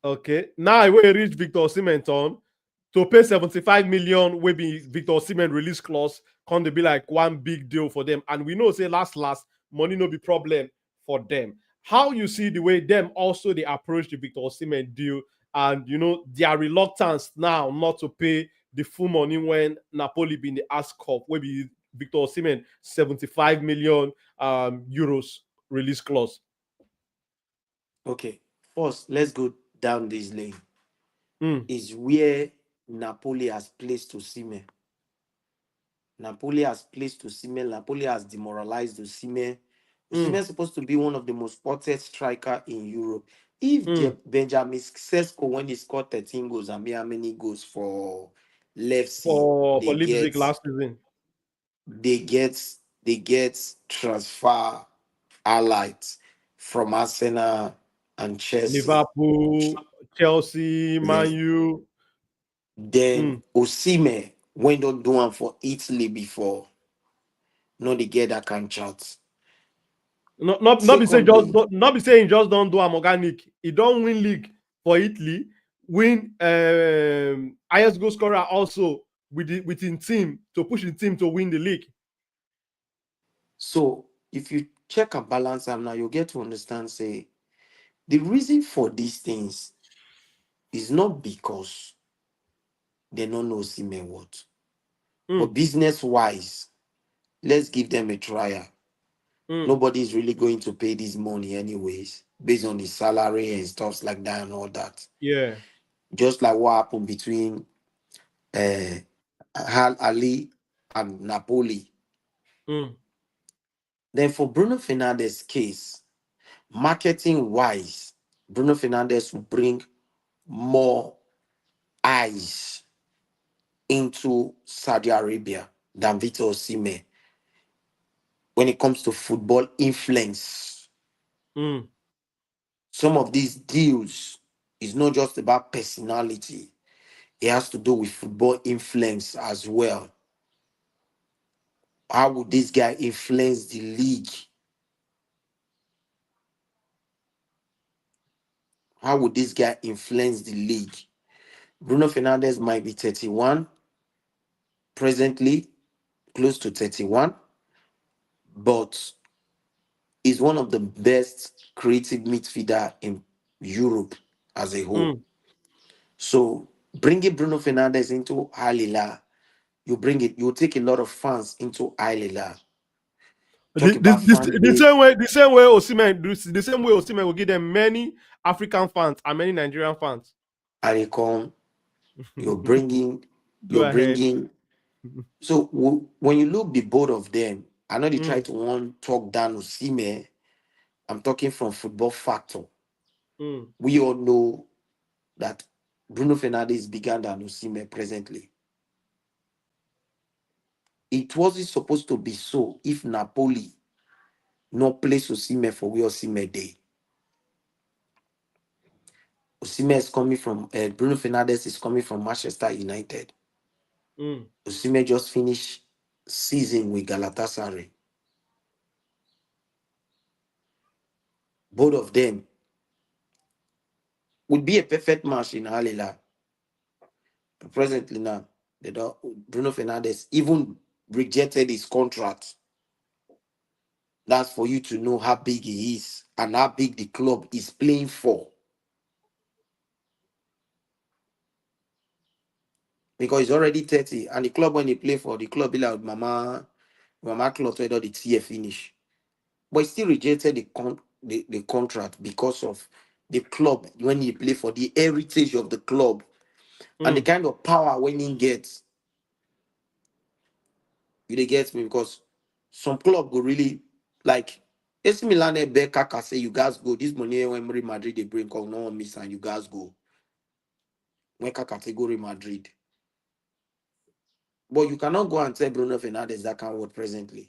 Okay. Now we reach Victor Osimhen turn to pay 75 million will be Victor Osimhen release clause, can they be like one big deal for them? And we know say last money no be problem for them. How you see the way them also they approach the Victor Osimhen deal and their reluctance now not to pay the full money when Napoli been the ask of will be Victor Osimhen 75 million euros release clause. Okay. First, let's go down this lane. Mm, Is where Napoli has placed Osimhen. Napoli has placed Osimhen. Napoli has demoralized Osimhen. Osimhen mm, is supposed to be one of the most spotted striker in Europe. If mm. Benjamin Sesko, when he scored 13 goals, and how many goals for Lefty, For Leipzig last season. they get they get transfer highlights from Arsenal and Chelsea. Liverpool, Chelsea, Man Yes. U. Then Mm. Osimhen, when don't do one for Italy before, no, they get that can chat. Not be say Secondly, not be saying just don't do am organic. He don't win league for Italy, win highest goal scorer also within team to push the team to win the league. so if you check and balance them now, you get to understand, say, the reason for these things is not because they don't know Osimhen what, but Mm, business wise, let's give them a trial. mm, Nobody is really going to pay this money anyways, based on the salary and stuff like that and all that. yeah. Just like what happened between uh, Hal Ali and Napoli. Mm. Then for Bruno Fernandes' case, marketing wise, Bruno Fernandes will bring more eyes into Saudi Arabia. than Victor Osimhen when it comes to football influence. Mm. Some of these deals is not just about personality, it has to do with football influence as well. How would this guy influence the league? How would this guy influence the league? Bruno Fernandes might be 31 presently, close to 31, but is one of the best creative midfielder in Europe as a whole. Mm. So bringing Bruno Fernandes into Hilal, you take a lot of fans into Hilal. Talk about fan The base. same way, Osimhen, the same way Osimhen will give them many African fans and many Nigerian fans. Alicon, you're bringing, Go you're ahead. bringing. So when you look the both of them, I know they try Mm. to one talk down Osimhen. I'm talking from football factor. Mm. We all know that Bruno Fernandes is bigger than Osimhen presently. It wasn't supposed to be so if Napoli not place Osimhen for where Osimhen day. Osimhen is coming from Bruno Fernandes is coming from Manchester United. Mm. Osimhen just finished season with Galatasaray. Both of them would be a perfect match in Halila. Presently now, they don't, Bruno Fernandes even rejected his contract. That's for you to know how big he is and how big the club is playing for. Because he's already 30, and the club when he play for the club, be like Mama Cloth where the TF finish. But he still rejected the contract because of the club when he play for the heritage of the club and the Mm. kind of power when he gets. You dey get me? Because some club go really like AC Milan bet Kaka say you guys go. This money when Real Madrid they bring come no one miss and you guys go. When Kaka say go Real Madrid. But you cannot go and tell Bruno Fernandes that can work presently.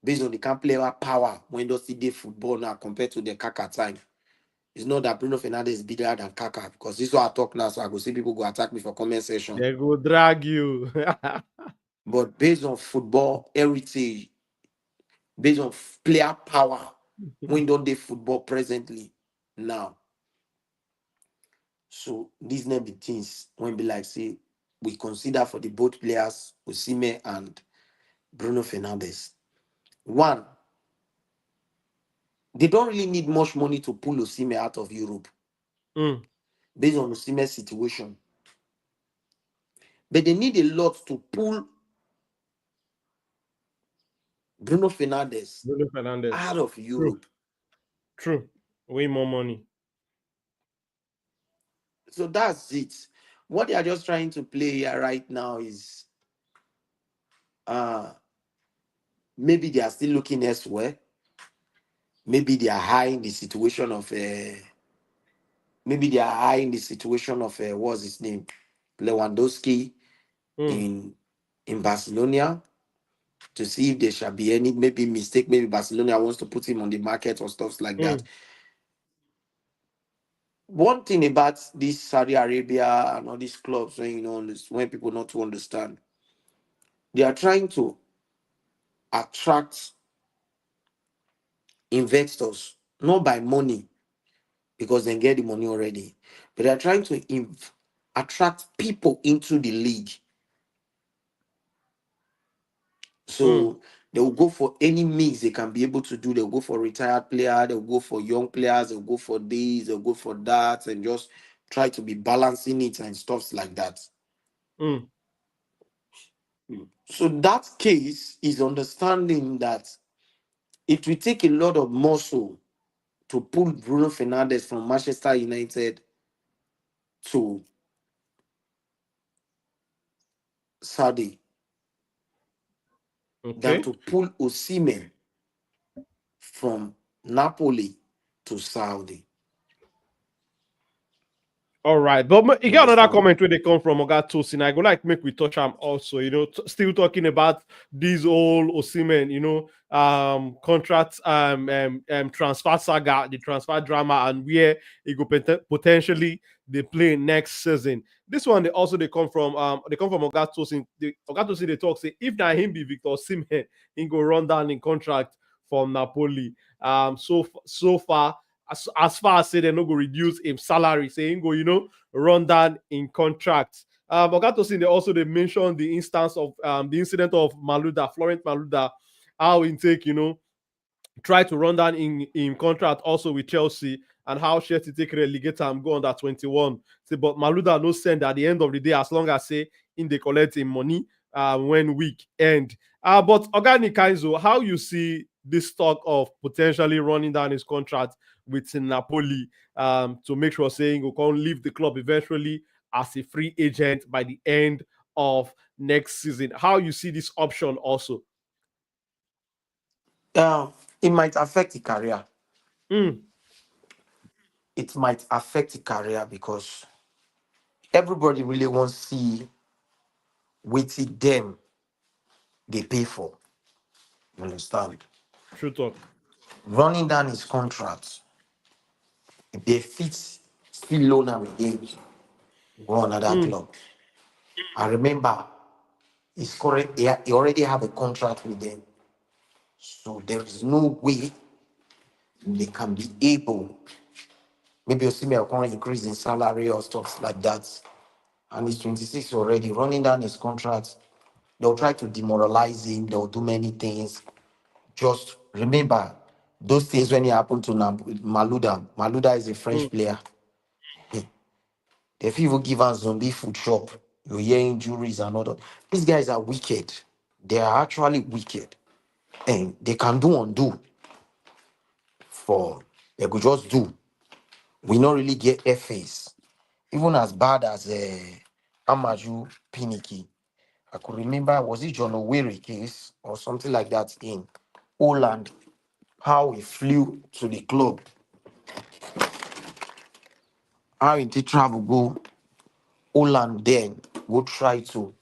Based on the can player power when they see the football now compared to the Kaka time. It's not that Bruno Fernandes is bigger than Kaka because this is what I talk now, so I go see people go attack me for comment section. They go drag you. But based on football heritage, based on player power, when don't they football presently now. So these name the things when be like say we consider for the both players, Osimhen and Bruno Fernandes. One, they don't really need much money to pull Osimhen out of Europe Mm. based on Osimhen's situation. But they need a lot to pull Bruno Fernandes Bruno Fernandes. out of True. Europe. True. Way more money. So that's it. What they are just trying to play here right now is uh maybe they are still looking elsewhere. Maybe they are high in the situation of maybe they are high in the situation of what's his name? Lewandowski Mm. in Barcelona to see if there shall be any maybe mistake. Maybe Barcelona wants to put him on the market or stuff like that. Mm. One thing about this Saudi Arabia and all these clubs, when when people not to understand, they are trying to attract investors, not by money, because they get the money already, but they are trying to attract people into the league. Mm. So they will go for any mix they can be able to do. They'll go for retired player, they'll go for young players, they'll go for this, they'll go for that, and just try to be balancing it and stuff like that. Mm. So that case is understanding that it will take a lot of muscle to pull Bruno Fernandes from Manchester United to Saudi than Okay. to pull Osimhen from Napoli to Saudi. All right, but you You got another understand? comment where they come from Oga Tosin. I go like make we touch am also. Still talking about this whole Osimhen, contract, transfer saga, the transfer drama, and where it go potentially they play next season. This one they come from Oga Tosin. Oga Tosin they talk say if na him be Victor Osimhen, he go run down in contract from Napoli. So far as far as say they no go reduce him salary, saying go, run down in contracts. Ogatosin, they mentioned the instance of the incident of Maluda, Florent Maluda, how in take, try to run down in contract also with Chelsea, and how Chelsea take relegate and go under 21. Say, but Maluda no send at the end of the day, as long as say in they collect him money when week end. But Organic Kaizo, how you see this talk of potentially running down his contract with Napoli, to make sure saying he can leave the club eventually as a free agent by the end of next season? How you see this option also? It might affect the career. Mm, It might affect the career because everybody really wants to see what them they pay for. You understand? true talk. Running down his contract, they fit still loan him again, go another Mm, club. I remember he's correct, he already have a contract with them. So there is no way they can be able, maybe Osimhen can increase in salary or stuff like that. And he's 26 already, running down his contract. They'll try to demoralize him, they'll do many things. Just remember those things when it happened to Maluda. Maluda is a mm, French player. They even give us zombie food shop. You hear injuries and all that. These guys are wicked. They are actually wicked. And they can do undo for they could just do. We don't really get FAs. Even as bad as Amaju Piniki. I could remember, was it John O'Weary case or something like that in Holland? How he flew to the club, how he did travel go Holland, then go try to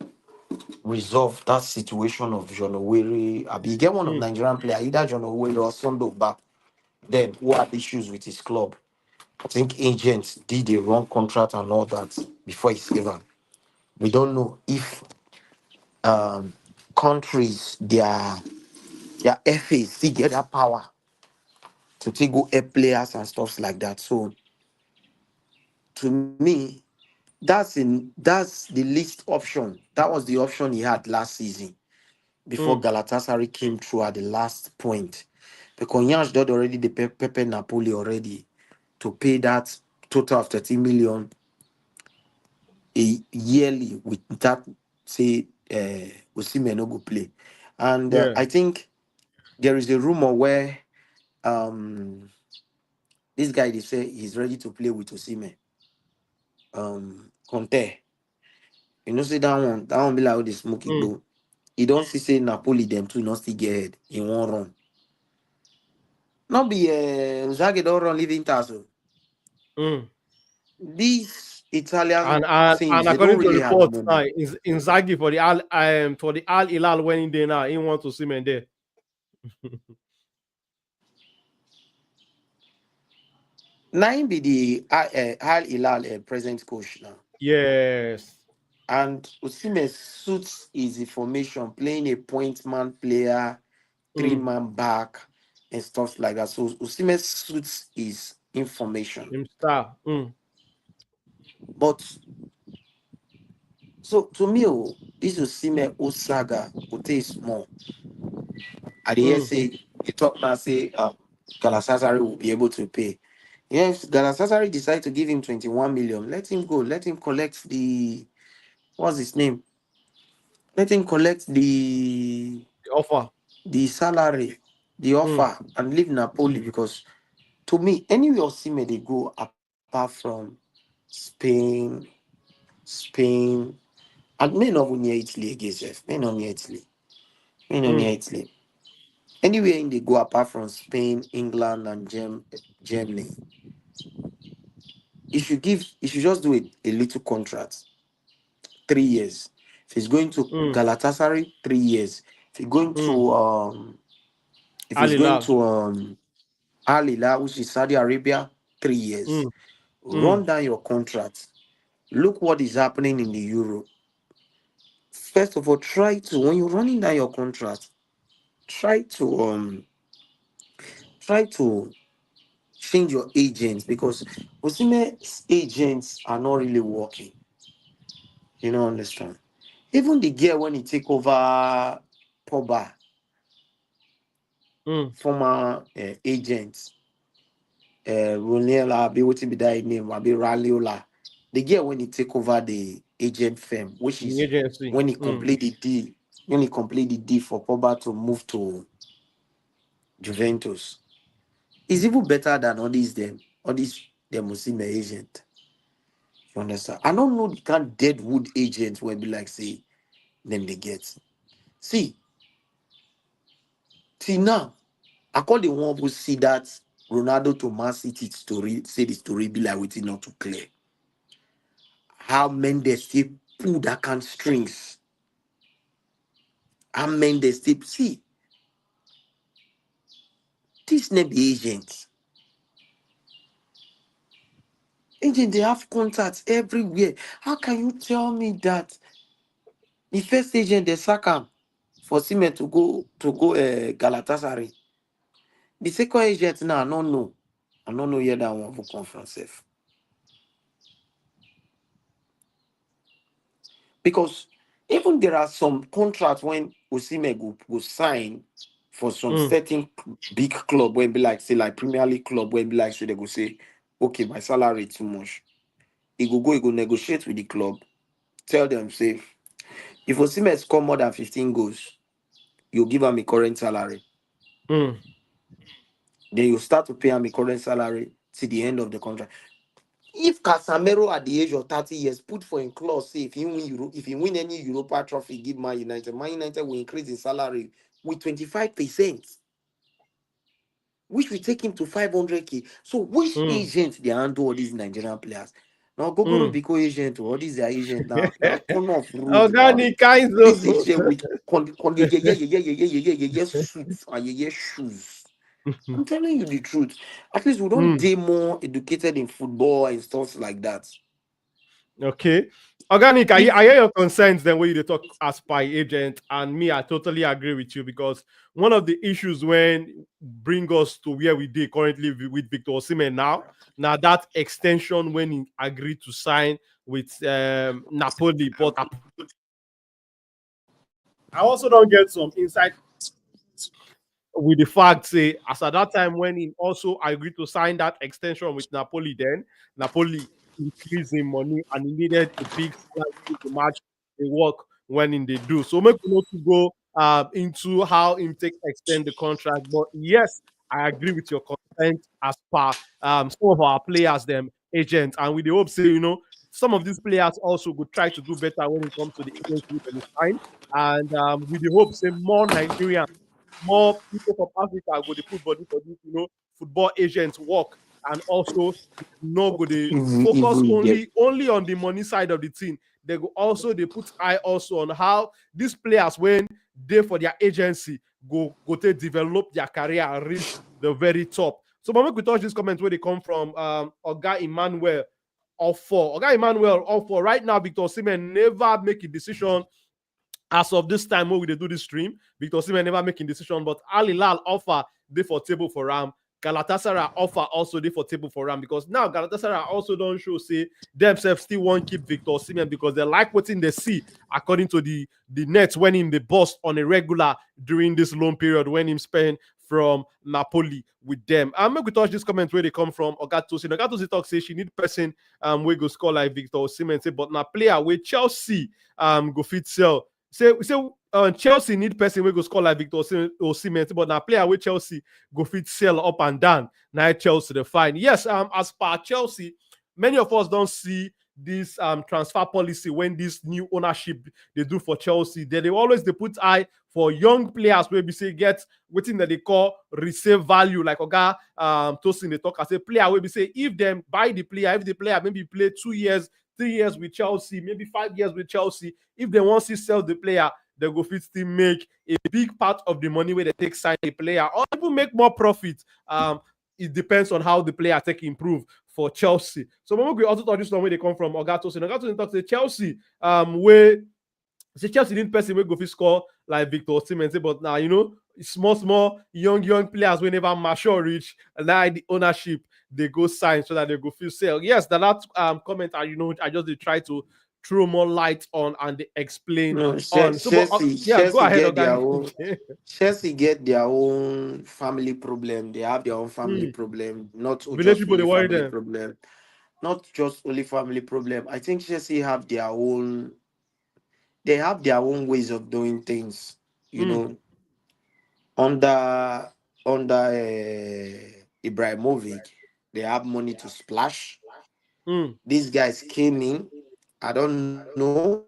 resolve that situation of John O'Weary. I be get one of mm. Nigerian player, either John O'Weary or Sondo back. Then who had issues with his club. I think agents did the wrong contract and all that before it's given. We don't know if countries their FA still get that power to take go help players and stuff like that. So to me, that's the least option. That was the option he had last season before Mm, Galatasaray came through at the last point. Because Nyanj did already the Pepe Napoli already to pay that total of 30 million a yearly with that say Osimhen no go play. And yeah. I think there is a rumor where um this guy they say he's ready to play with Osimhen. Conte. You know, say that one be like how they smoke it Mm, go. You don't see say Napoli them too not still get ahead in one run. Not be Zaghi don't run leaving Tasso. mm. These Italian And teams, they don't according to really have reports now, money. Inzaghi for the Al Hilal when in there now, he want to see men there. Nine be the Al Hilal present coach now. Yes. And Osimhen suits his information, playing a point man player, three Mm. man back, and stuff like that. So Osimhen suits his information. Him star. Mm. But so to me, this Osimhen Osaga will taste more. I did Mm. say you talk now say Galatasaray will be able to pay. Yes, Galatasaray decide to give him 21 million. Let him go. Let him collect the what's his name? Let him collect The offer. the salary, the Mm. offer, and leave Napoli because to me, anywhere Osimhen they go apart from Spain, Spain, and may not near Italy again, sef. May not near Italy. May not near Mm. Italy. Anywhere in they go apart from Spain, England, and Germany, He should just do a little contract, 3 years. If he's going to Mm. Galatasaray, 3 years. If he's going Mm. to if Al he's going Hilal. to Al Hilal, which is Saudi Arabia, 3 years. Mm. Mm. Run down your contract. Look what is happening in the Euro. First of all, try to, when you're running down your contract, try to try to change your agents, because Osimhen's agents are not really working. You don't understand. Even the girl when he take over Pogba, Mm. former agent, Ronela, be what be that name, be Raliola. The girl when he take over the agent firm, which The is agency. when he Mm. complete the deal, for Pogba to move to Juventus. It's even better than all these them Osimhen agent. You understand? I don't know the kind of deadwood agents where be like say them they get. See, till now, I call the one who see that Ronaldo to Man City story, say the story be like waiting not to clear. How Mendes still pull that kind of strings. How Mendes still see this name be agents. Agent, they have contacts everywhere. How can you tell me that the first agent they sack him for Osimhen to go Galatasaray? The second agent now, I don't know. I don't know yet that one for conference safe. Because even there are some contracts when Osimhen go sign for some Mm. certain big club when be like say like Premier League club when be like so they go say, okay, my salary too much. He go negotiate with the club, tell them say if Osimhen score more than 15 goals, you give him a current salary. Mm. Then you start to pay him a current salary till the end of the contract. If Casemiro at the age of 30 years put for a clause, say if he win any Europa trophy, give Man United will increase his salary with 25%, which will take him to 500k. So which Mm. agent they handle all these Nigerian players? Now Gogoro Mm. Biko agent, all these their agent now corner of road now. Organic kinds This of. agent with suits and shoes. I'm telling you the truth. At least we don't Mm. day more educated in football and stuff like that. Okay. Organic, I If hear your concerns then when you talk as spy agent, and me, I totally agree with you because one of the issues when bring us to where we did currently with Victor Osimhen now that extension when he agreed to sign with Napoli, but I also don't get some insight with the fact say as at that time when he also agreed to sign that extension with Napoli, then Napoli increased in money and he needed a big salary to match the work when in they do. So make we not to go into how him take extend the contract. But yes, I agree with your consent as per some of our players, them agents, and with the hope say, some of these players also would try to do better when it comes to the agency that they sign. And with the hope say more people from Africa go to put body for this, football agents work, and also no go they even focus you get only on the money side of the team. They go also they put eye also on how these players when they for their agency go to develop their career and reach the very top. So when we touch this comment where they come from, Oga Emmanuel Oga Emmanuel for right now, Victor Osimhen never make a decision as of this time when we do this stream, Victor Osimhen never making decision, but Al Hilal offer they for table for Ram. Galatasaray offer also they for table for Ram because now Galatasaray also don't show say themselves still won't keep Victor Osimhen because they like what in the see according to the Nets when in the bust on a regular during this loan period when him spent from Napoli with them. I'm going to touch this comment where they come from. Ogatosi talk say she need person we go score like Victor Osimhen say, but now player with Chelsea go fit sell. Say Chelsea need person wey go score like Victor Osimhen, but na player wey Chelsea go fit sell up and down. Now Chelsea the fine. Yes, as per Chelsea, many of us don't see this transfer policy when this new ownership they do for Chelsea. They always they put eye for young players where we say get within that they call resale value. Like Oga Tosin they talk as a player where we say if them buy the player, if the player maybe play 2 years, 3 years with Chelsea, maybe 5 years with Chelsea, if they want to sell the player, they go fit still make a big part of the money where they take sign a player or even make more profit. It depends on how the player take improve for Chelsea. So when we also talk this one where they come from Ogato. So Ogato talk to Chelsea, where say Chelsea didn't person wey go fit score like Victor Osimhen say, but now small young players wey never mature reach, and now the ownership they go sign so that they go feel sell. Yes, the last comment I just did try to throw more light on and they explain No, on. So, but yeah, go Chelsea ahead, get their Oga. own. Chelsea get their own family problem. They have their own family Mm. problem, not Village just people they only worry family them. problem. Not just only family problem. I think Chelsea have their own. They have their own ways of doing things. You Mm, know, under Ibrahimovic, they have money to splash. mm, These guys came in. I don't know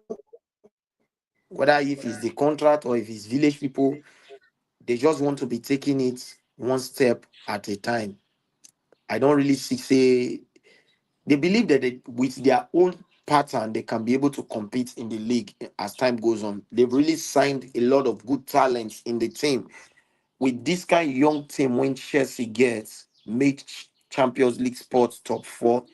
whether if it's the contract or if it's village people. They just want to be taking it one step at a time. I don't really see say they believe that with their own pattern they can be able to compete in the league as time goes on. They've really signed a lot of good talents in the team. With this kind of young team, when Chelsea gets make Champions League spots top four,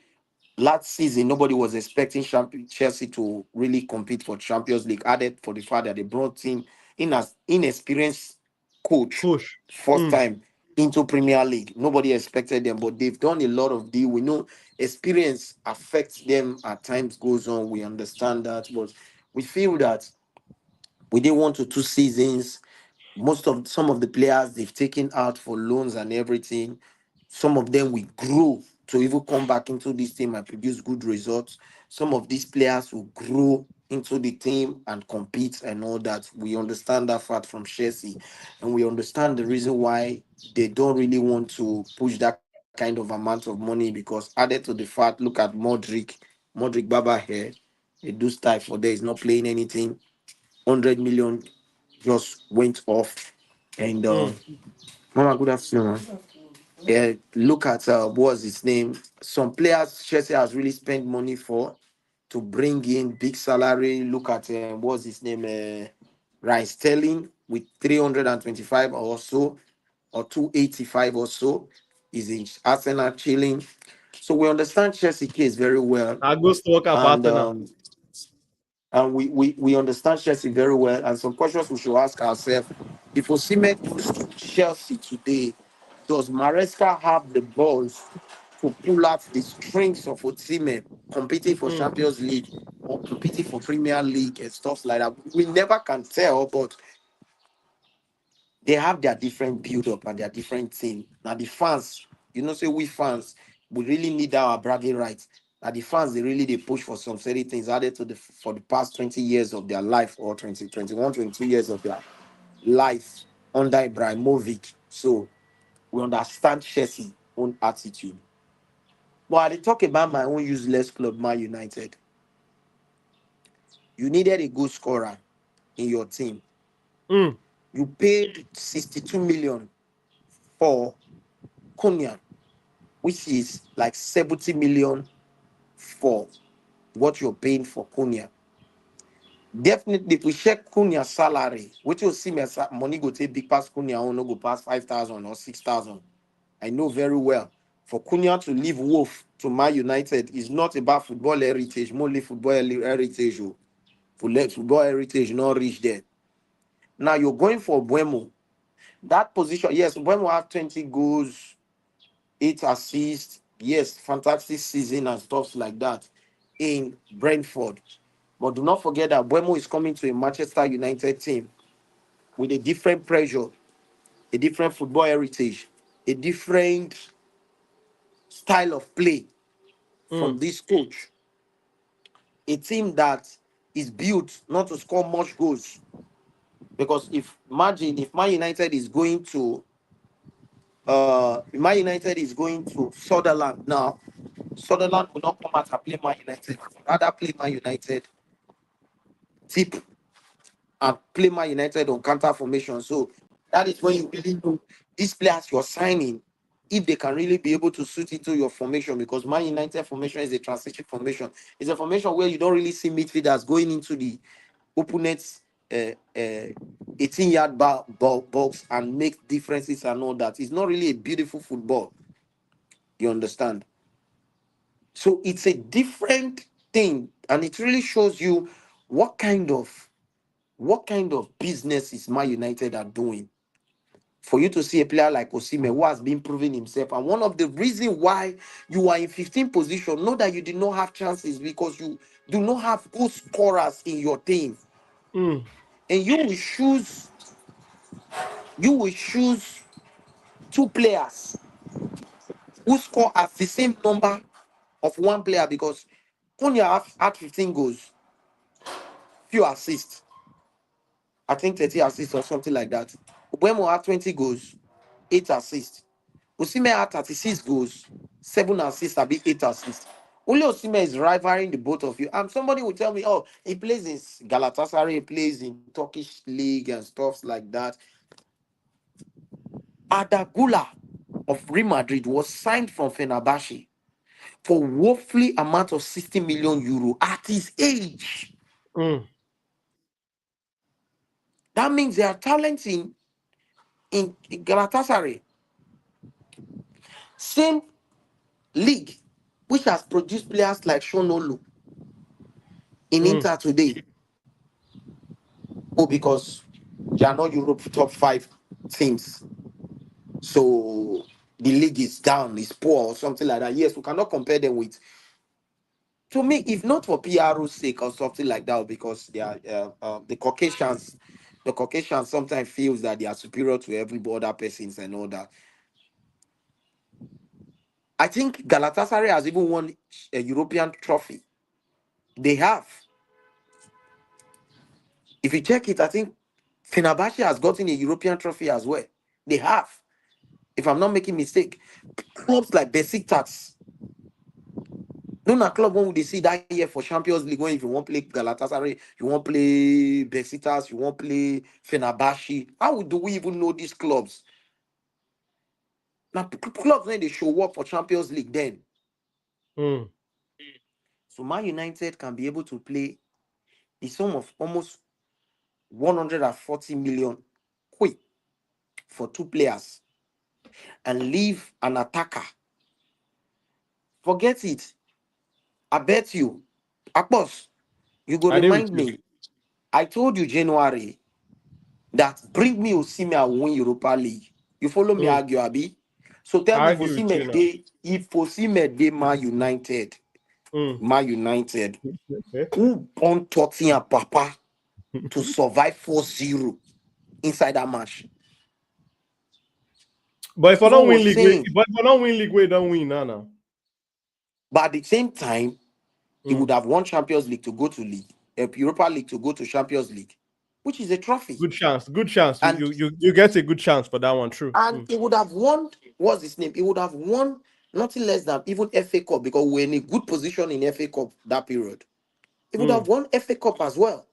last season nobody was expecting Chelsea to really compete for Champions League. Added for the fact that they brought in as inexperienced coach push. first Mm, time into Premier League. Nobody expected them, but they've done a lot of deal. We know experience affects them at times goes on. We understand that, but we feel that within 1 to 2 seasons most of some of the players they've taken out for loans and everything, some of them will grow to even come back into this team and produce good results. Some of these players will grow into the team and compete and all that. We understand that fact from Chelsea, and we understand the reason why they don't really want to push that kind of amount of money, because added to the fact, look at Modric Baba here, they do style for there, is not playing anything. 100 million just went off. And mm, Mama, good afternoon. Yeah, look at what's his name. Some players Chelsea has really spent money for to bring in big salary. Look at what's his name, Ryan Sterling with 325 or so, or 285 or so. Is in Arsenal chilling. So we understand Chelsea case very well, I go to work for and Arsenal. we understand Chelsea very well. And some questions we should ask ourselves: if Osimhen goes to Chelsea today, does Maresca have the balls to pull out the strengths of Osimhen competing for Mm, Champions League or competing for Premier League and stuff like that? We never can tell, but they have their different build up and their different team. Now the fans, say we fans, we really need our bragging rights. Now the fans, they push for some certain things added to the for the past 20 years of their life, or 20, 21, 22 years of their life under Ibrahimovic. So we understand Chelsea own attitude. But I talk about my own useless club, Man United. You needed a good scorer in your team. mm, You paid 62 million for Cunha, which is like 70 million for what you're paying for Cunha. Definitely, if we check Cunha's salary, which will see my money go take big pass Cunha, or no go past 5,000 or 6,000. I know very well. For Cunha to leave Wolf to Man United is not about football heritage, mostly football heritage. For let football heritage not reach there. Now you're going for Buemo. That position, yes, Buemo have 20 goals, 8 assists. Yes, fantastic season and stuff like that in Brentford. But do not forget that Buemo is coming to a Manchester United team with a different pressure, a different football heritage, a different style of play from mm, this coach. A team that is built not to score much goals. Because imagine if Man United is going to Sunderland now, Sunderland will not come out and play Man United. Rather play Man United tip and play Man United on counter formation. So that is when you really know these players you're signing, if they can really be able to suit into your formation, because Man United formation is a transition formation. It's a formation where you don't really see midfielders going into the opponent's 18-yard box and make differences and all that. It's not really a beautiful football. You understand? So it's a different thing, and it really shows you what kind of business is Man United are doing. For you to see a player like Osimhen who has been proving himself, and one of the reasons why you are in 15th position, not that you did not have chances, because you do not have good scorers in your team, and you will choose two players who score at the same number of one player, because Konya had 15 goals, few assists. I think 30 assists or something like that. Ubemo had 20 goals, 8 assists. Osimhen had 36 goals, 7 assists, a big 8 assists. Only Osimhen is rivaling the both of you. And somebody will tell me, oh, he plays in Galatasaray, he plays in Turkish league and stuff like that. Adagula of Real Madrid was signed from Fenerbahce for roughly amount of 60 million euro at his age. That means there are talents in Galatasaray. Same league which has produced players like Shonolu in Inter today. Oh, because they are not Europe top 5 teams. So the league is down, is poor, or something like that. Yes, we cannot compare them with. To me, if not for PRO's sake or something like that, because they are the Caucasians sometimes feels that they are superior to every other persons and all that. I think Galatasaray has even won a European trophy. They have. If you check it, I think Fenerbahce has gotten a European trophy as well. They have. If I'm not making mistake, clubs like Besiktas, no na club when they see that year for Champions League, when if you want play Galatasaray, you want play Besiktas, you want play Fenerbahce. How do we even know these clubs? Now clubs when they show up for Champions League then. So Man United can be able to play the sum of almost 140 million quid for 2 players and leave an attacker. Forget it. I bet you, Akpos, you go I did with remind you. me. I told you January that bring me Osimhen and win Europa League. You follow me argue, Abi? So tell I me if argue with you Osimhen now. dey, Man United, Man United, who born Tottenham Papa to survive 4-0 inside that match? But if I Even don't win was league, saying, we don't win now. but at the same time, he would have won Champions League to go to league, Europa League to go to Champions League, which is a trophy. Good chance. Good chance. You, And you you you get a good chance for that one. True. he would have won, what's his name? He would have won nothing less than even FA Cup, because we're in a good position in FA Cup that period. He would have won FA Cup as well.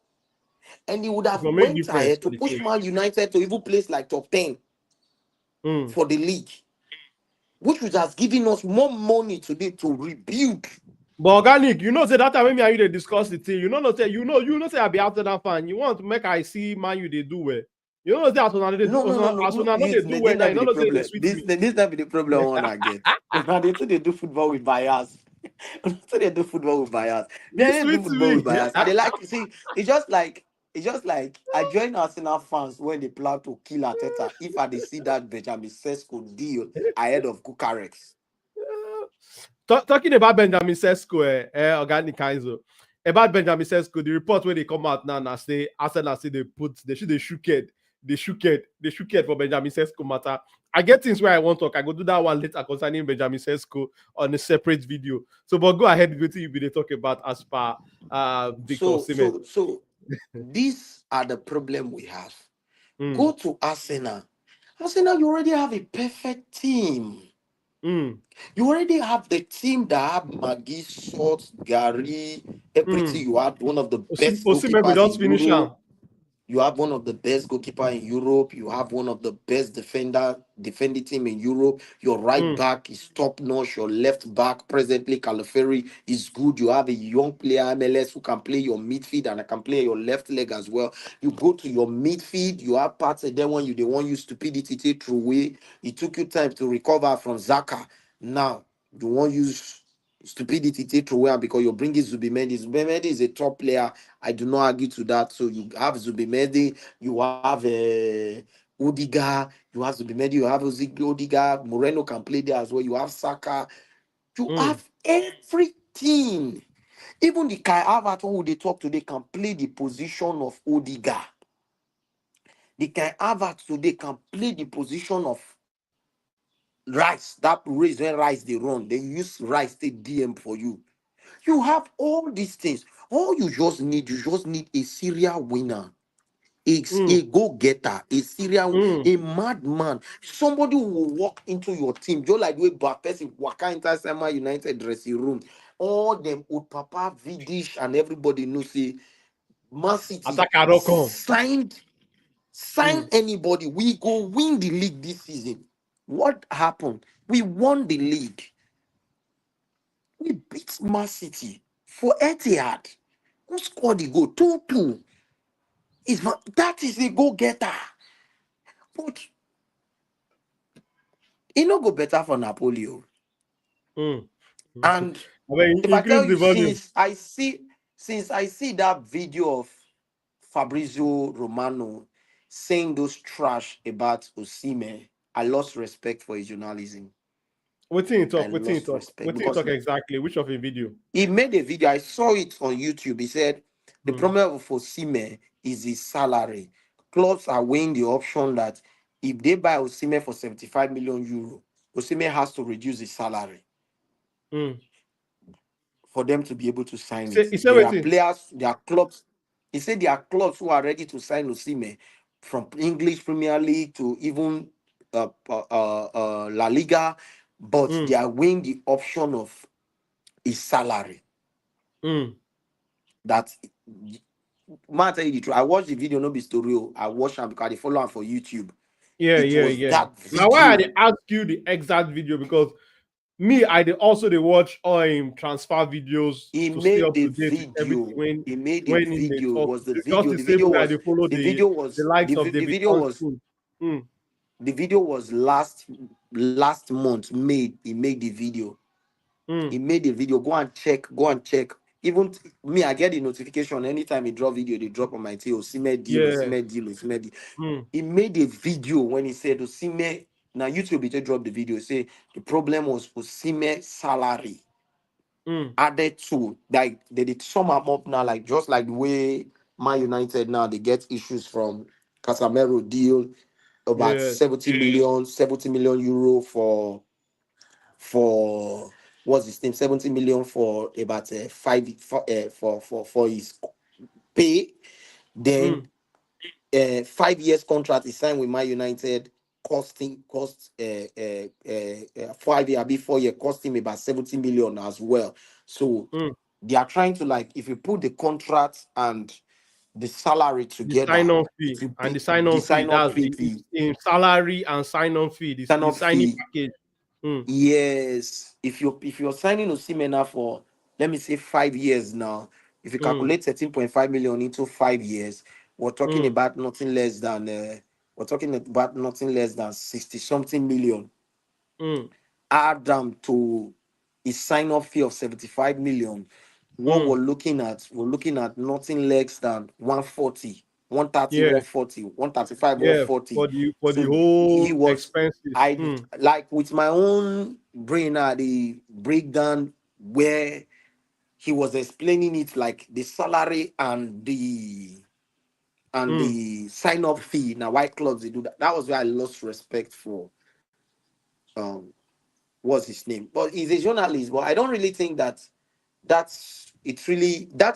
And he would It have will make went difference ahead for to the push team. Man United to even place like top 10 for the league, which would have given us more money today to rebuild. But organic, say that time when me and you they discuss the thing, say I be after that fan. You want to make I see man you they do well. Say as soon as they do, No, no, no, no, as soon no. as You, they do well, now not you be the say they problem. sweet me. This not be the problem one I get. Now they say they do football with bias. So they do football with bias. You They do sweet football with me. bias. I they like to see. It's just like I join Arsenal fans when they plan to kill Ateta. If I they see that Benjamin Sesko deal ahead of Kukarex. Talking about Benjamin Sesko, organic Kaizo. About Benjamin Sesko, the report where they come out now say Arsenal say they shook it. They shook it for Benjamin Sesko matter. I get things where I want to talk. I go do that one later concerning Benjamin Sesko on a separate video. So, but go ahead, go to you be they talk about as per Victor So Osimhen. so so these are the problem we have. Mm, Go to Arsenal. Arsenal, you already have a perfect team. Mm. You already have the team that have Maggie, Salt, Gary, everything. Mm. You have one of the best Osimhen go goalkeepers just in finish Europe. am. You have one of the best goalkeeper in Europe. You have one of the best defending team in Europe. Your right Mm. back is top notch. Your left back presently Calaferi is good. You have a young player MLS who can play your midfield and can play your left leg as well. You go to your midfield. You have parts of them when you they want you stupidity take through way. It took you time to recover from Zaka. Now you want use stupidity take through way because you're bringing Zubimendi. Zubimendi is a top player. I do not argue to that. So you have Zubimedi, you have Odiga, you have Zubimedi, you have Odiga, Moreno can play there as well. You have Saka, you Mm. have everything. Even the Kai Havertz who they talk today can play the position of Odiga. The Kai Havertz today can play the position of Rice. That race when Rice they run, they use Rice to DM for you. You have all these things. All you just need a serial winner, Mm. a go-getter, a serial, Mm. a madman, somebody who will walk into your team, just like the way back person waka into Sama United dressing room. All them old Papa Vidic and everybody knows say Man City Attacker don come. sign Mm. anybody. We go win the league this season. What happened? We won the league. We beat Man City for Etihad. Who scored the goal? 2-2. That is a go-getter. But it no go better for Napoli. Oh. Mm. And I mean, if I tell increase the you, volume. since I see that video of Fabrizio Romano saying those trash about Osimhen, I lost respect for his journalism. Wetin you I talk? Wetin you lost talk? respect Wetin you because talk exactly? Which of a video? he made a video. I saw it on YouTube. He said the Mm. problem for Osimhen is his salary. Clubs are weighing the option that if they buy Osimhen for 75 million euro, Osimhen has to reduce his salary Mm. for them to be able to sign it. He say There are wetin? players, there are clubs. He said there are clubs who are ready to sign Osimhen from English Premier League to even La Liga, but they Mm. are weighing the option of his salary. Mm. That man, tell you the truth. I watched the video, no be story. I watched him because I follow him for YouTube. Yeah, It yeah, was yeah. that Now why I video. dey ask you the exact video because me I dey also dey watch all him transfer videos He to stay made up the to date with everything video. He made the when him dey video. talk. Was the Just video? the same way I dey follow The video the was likes of the David video was Constant. Mm. the video was last month made. He made the video. He Mm. made the video. Go and check. Go and check. Even me, I get the notification anytime he drop video. They drop on my tail. Osime deal. Yeah. Osime deal. Osime deal. Mm. He made a video when he said Osime. Now YouTube they drop the video. Say the problem was Osime salary Mm. added to like they did sum them up now, like just like the way Man United now they get issues from Casemiro deal about Yeah. 70 million euro for what's his name 70 million for about for his pay. Then Mm. 5 years contract is signed with Man United, cost 5 year, be 4 year, cost him about 70 million as well. So Mm. they are trying to like if you put the contract and the salary The together, sign-on if fee you and pay the the sign-on fee. sign-up That's fee, the in salary and sign-on fee. sign The up signing fee. package. Mm. Yes, if you're signing Osimhen now for let me say 5 years now, if you Mm. calculate 13.5 million into 5 years, we're talking Mm. about nothing less than 60 something million. Mm. Add them to a sign-up fee of 75 million. What Mm. we're looking at nothing less than 140, 130, Yeah. 140, 135, Yeah. 140. For the So he whole was expenses. I Mm. like with my own brain the breakdown where he was explaining it like the salary and Mm. the sign-up fee. Now white clubs they do that. That was where I lost respect for um what's his name. But he's a journalist, but I don't really think that that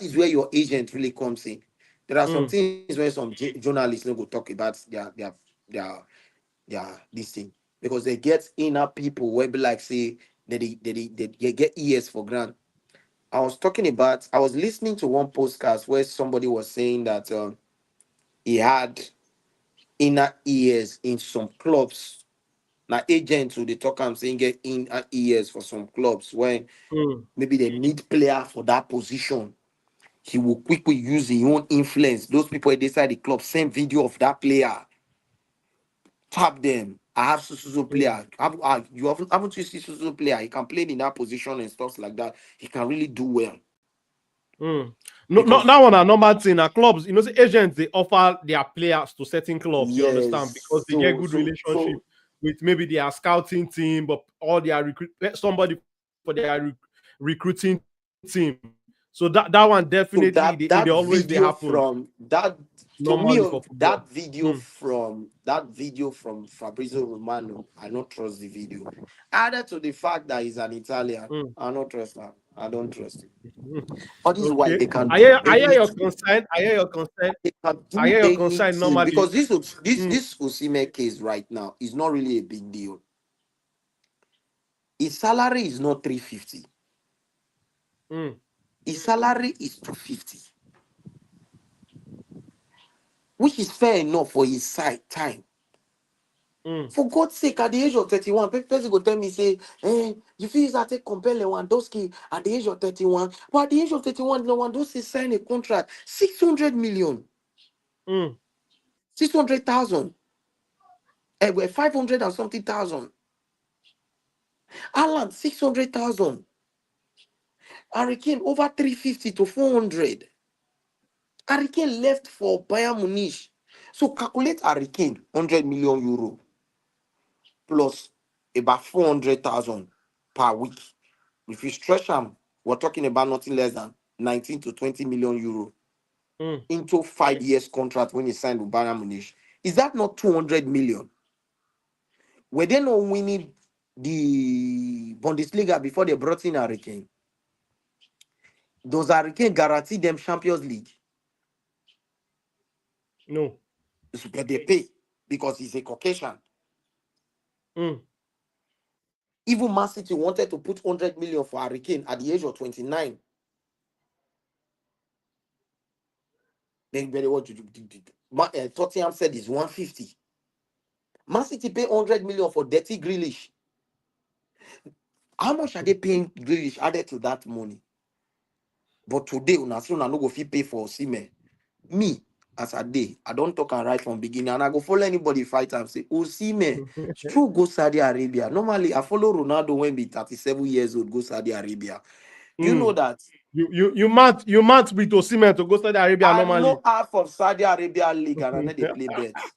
is where your agent really comes in. There are some Mm. things where some journalists no go talk about their this thing. because they get inner people where be like say they get ears for grant. I was listening to one podcast where somebody was saying that he had inner ears in some clubs. Now agents who they talk I'm saying get inner ears for some clubs when mm, maybe they need player for that position. He will quickly use his own influence. Those people inside the club send video of that player, tap them. I have so mm, player. Haven't you seen so player? He can play in that position and stuff like that. He can really do well mm. No, no, because that one a normal thing. At clubs, say agents they offer their players to certain clubs. You understand because yes. they get So good so relationship so with maybe their scouting team, but all their somebody for their recruiting team. So that one definitely they that always they that happen video from that to normally me for football. Mm, that video from Fabrizio Romano, I don't trust the video. Added to the fact that he's an Italian, mm, I don't trust that. I don't trust it. mm. All this is why Okay, they can do I hear your anything. concern. I hear your concern. They can I do hear your concern anything normally. because this Mm, this Osimhen case right now is not really a big deal. His salary is not 350. mm, His salary is 250, which is fair enough for his side time. mm, For God's sake, at the age of 31, person go tell me, say, you feel that take compare Lewandowski at the age of 31. But at the age of 31, Lewandowski signed a contract, 600 million, mm, 600,000, 500 and something thousand. Alan, 600,000. Harry Kane, over 350 to 400. Harry Kane left for Bayern Munich. So calculate Harry Kane, 100 million euro plus about 400,000 per week. If you stretch them, we're talking about nothing less than 19 to 20 million euro mm. into 5 years contract when he signed with Bayern Munich. Is that not 200 million? Were they not winning the Bundesliga before they brought in Hurricane? Does Hurricane guarantee them Champions League? No. But they pay because he's a Caucasian. Mm. Even Man City wanted to put 100 million for Hurricane at the age of 29. Then very what Tottenham said is 150. Man City pay 100 million for Dirty Grealish. How much are they paying Grealish added to that money? But today, una say una no go fit pay for Osimhen. Me, as a day, I don't talk and write from beginning, and I go follow anybody fight and say, Osimhen, true go Saudi Arabia. Normally, I follow Ronaldo when be 37 years old, go Saudi Arabia. Do you know Mm. that? You might with Osimhen to go Saudi Arabia I normally. know half of Saudi Arabia league, and I know they play bets.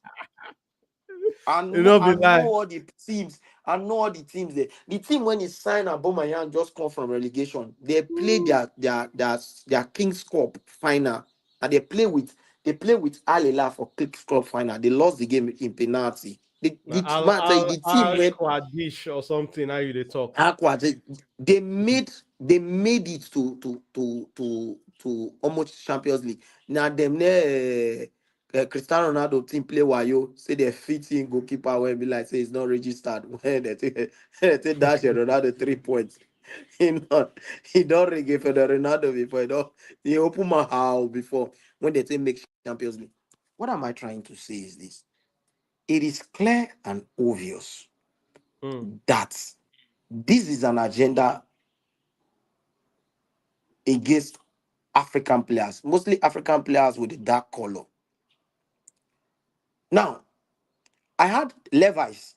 You know, I be know like, all the teams. I know all the teams there. The team when he signed Aubameyang just come from relegation. They play their Kings Cup final, and they play with Al Hilal for Kings Cup final. They lost the game in penalty. Man, tell you, the team Al went Quadish or something. How you they talk? Aqua. They made it to almost Champions League. Now them there. Cristiano Ronaldo team play wayo say they fit in goalkeeper when be like say it's not registered when they take dash Ronaldo 3 points. He don't ring it for the Ronaldo before he open my house before when they take make Champions League. What am I trying to say is this? It is clear and obvious Mm, that this is an agenda against African players, mostly African players with a dark color. Now, I had Levi's,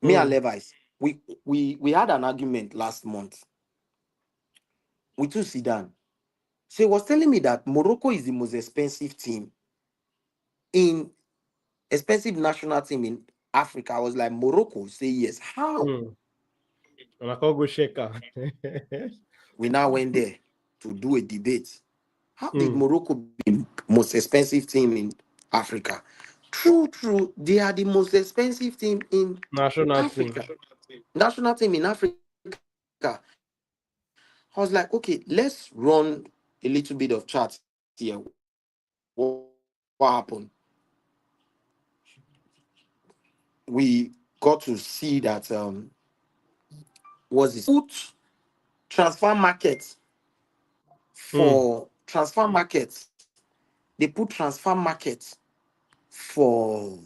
me and mm, Levi's, we had an argument last month. We two sit down. She was telling me that Morocco is the most in expensive national team in Africa. I was like, Morocco? Say yes. How? mm. And I can't go shake her. We now went there to do a debate. How did Mm. Morocco be most expensive team in Africa? True. They are the most expensive team in National team. Africa. National team in Africa. I was like, okay, let's run a little bit of chat here. What happened? We got to see that was this put transfer market Mm. for transfer market. They put for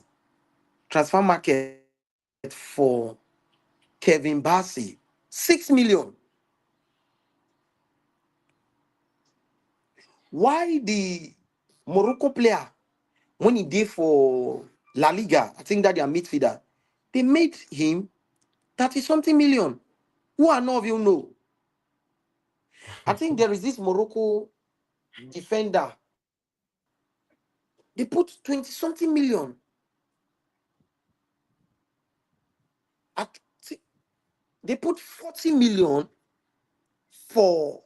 transfer market for Kevin Bassey, 6 million. Why the Morocco player when he did for La Liga, I think that they are midfielder, they made him 30 something million. Who are none of you know? I think there is this Morocco defender. They put 20 something million. At, they put 40 million for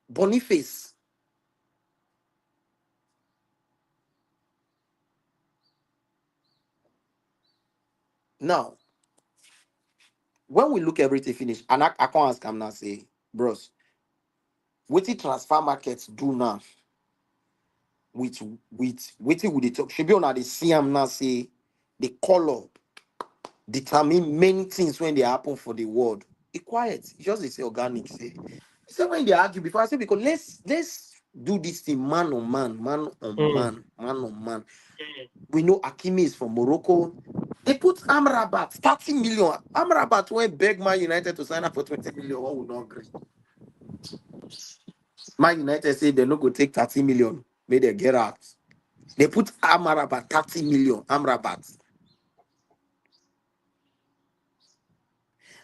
Boniface. Now, when we look everything finish, and I can't ask him now, say, bros, what the transfer markets do now with waiting with the talk. Should be on the see him now say the color determine many things when they happen for the world. It quiet. It's just it's organic. Say when they argue before I say because let's do this thing man on man, man on Mm. man, man on man. We know Akimi is from Morocco. They put Amrabat 30 million. Amrabat went beg Man United to sign up for 20 million. One would not agree. Man United say they're not going to take 30 million. May they get out. They put Amrabat 30 million. Amrabat.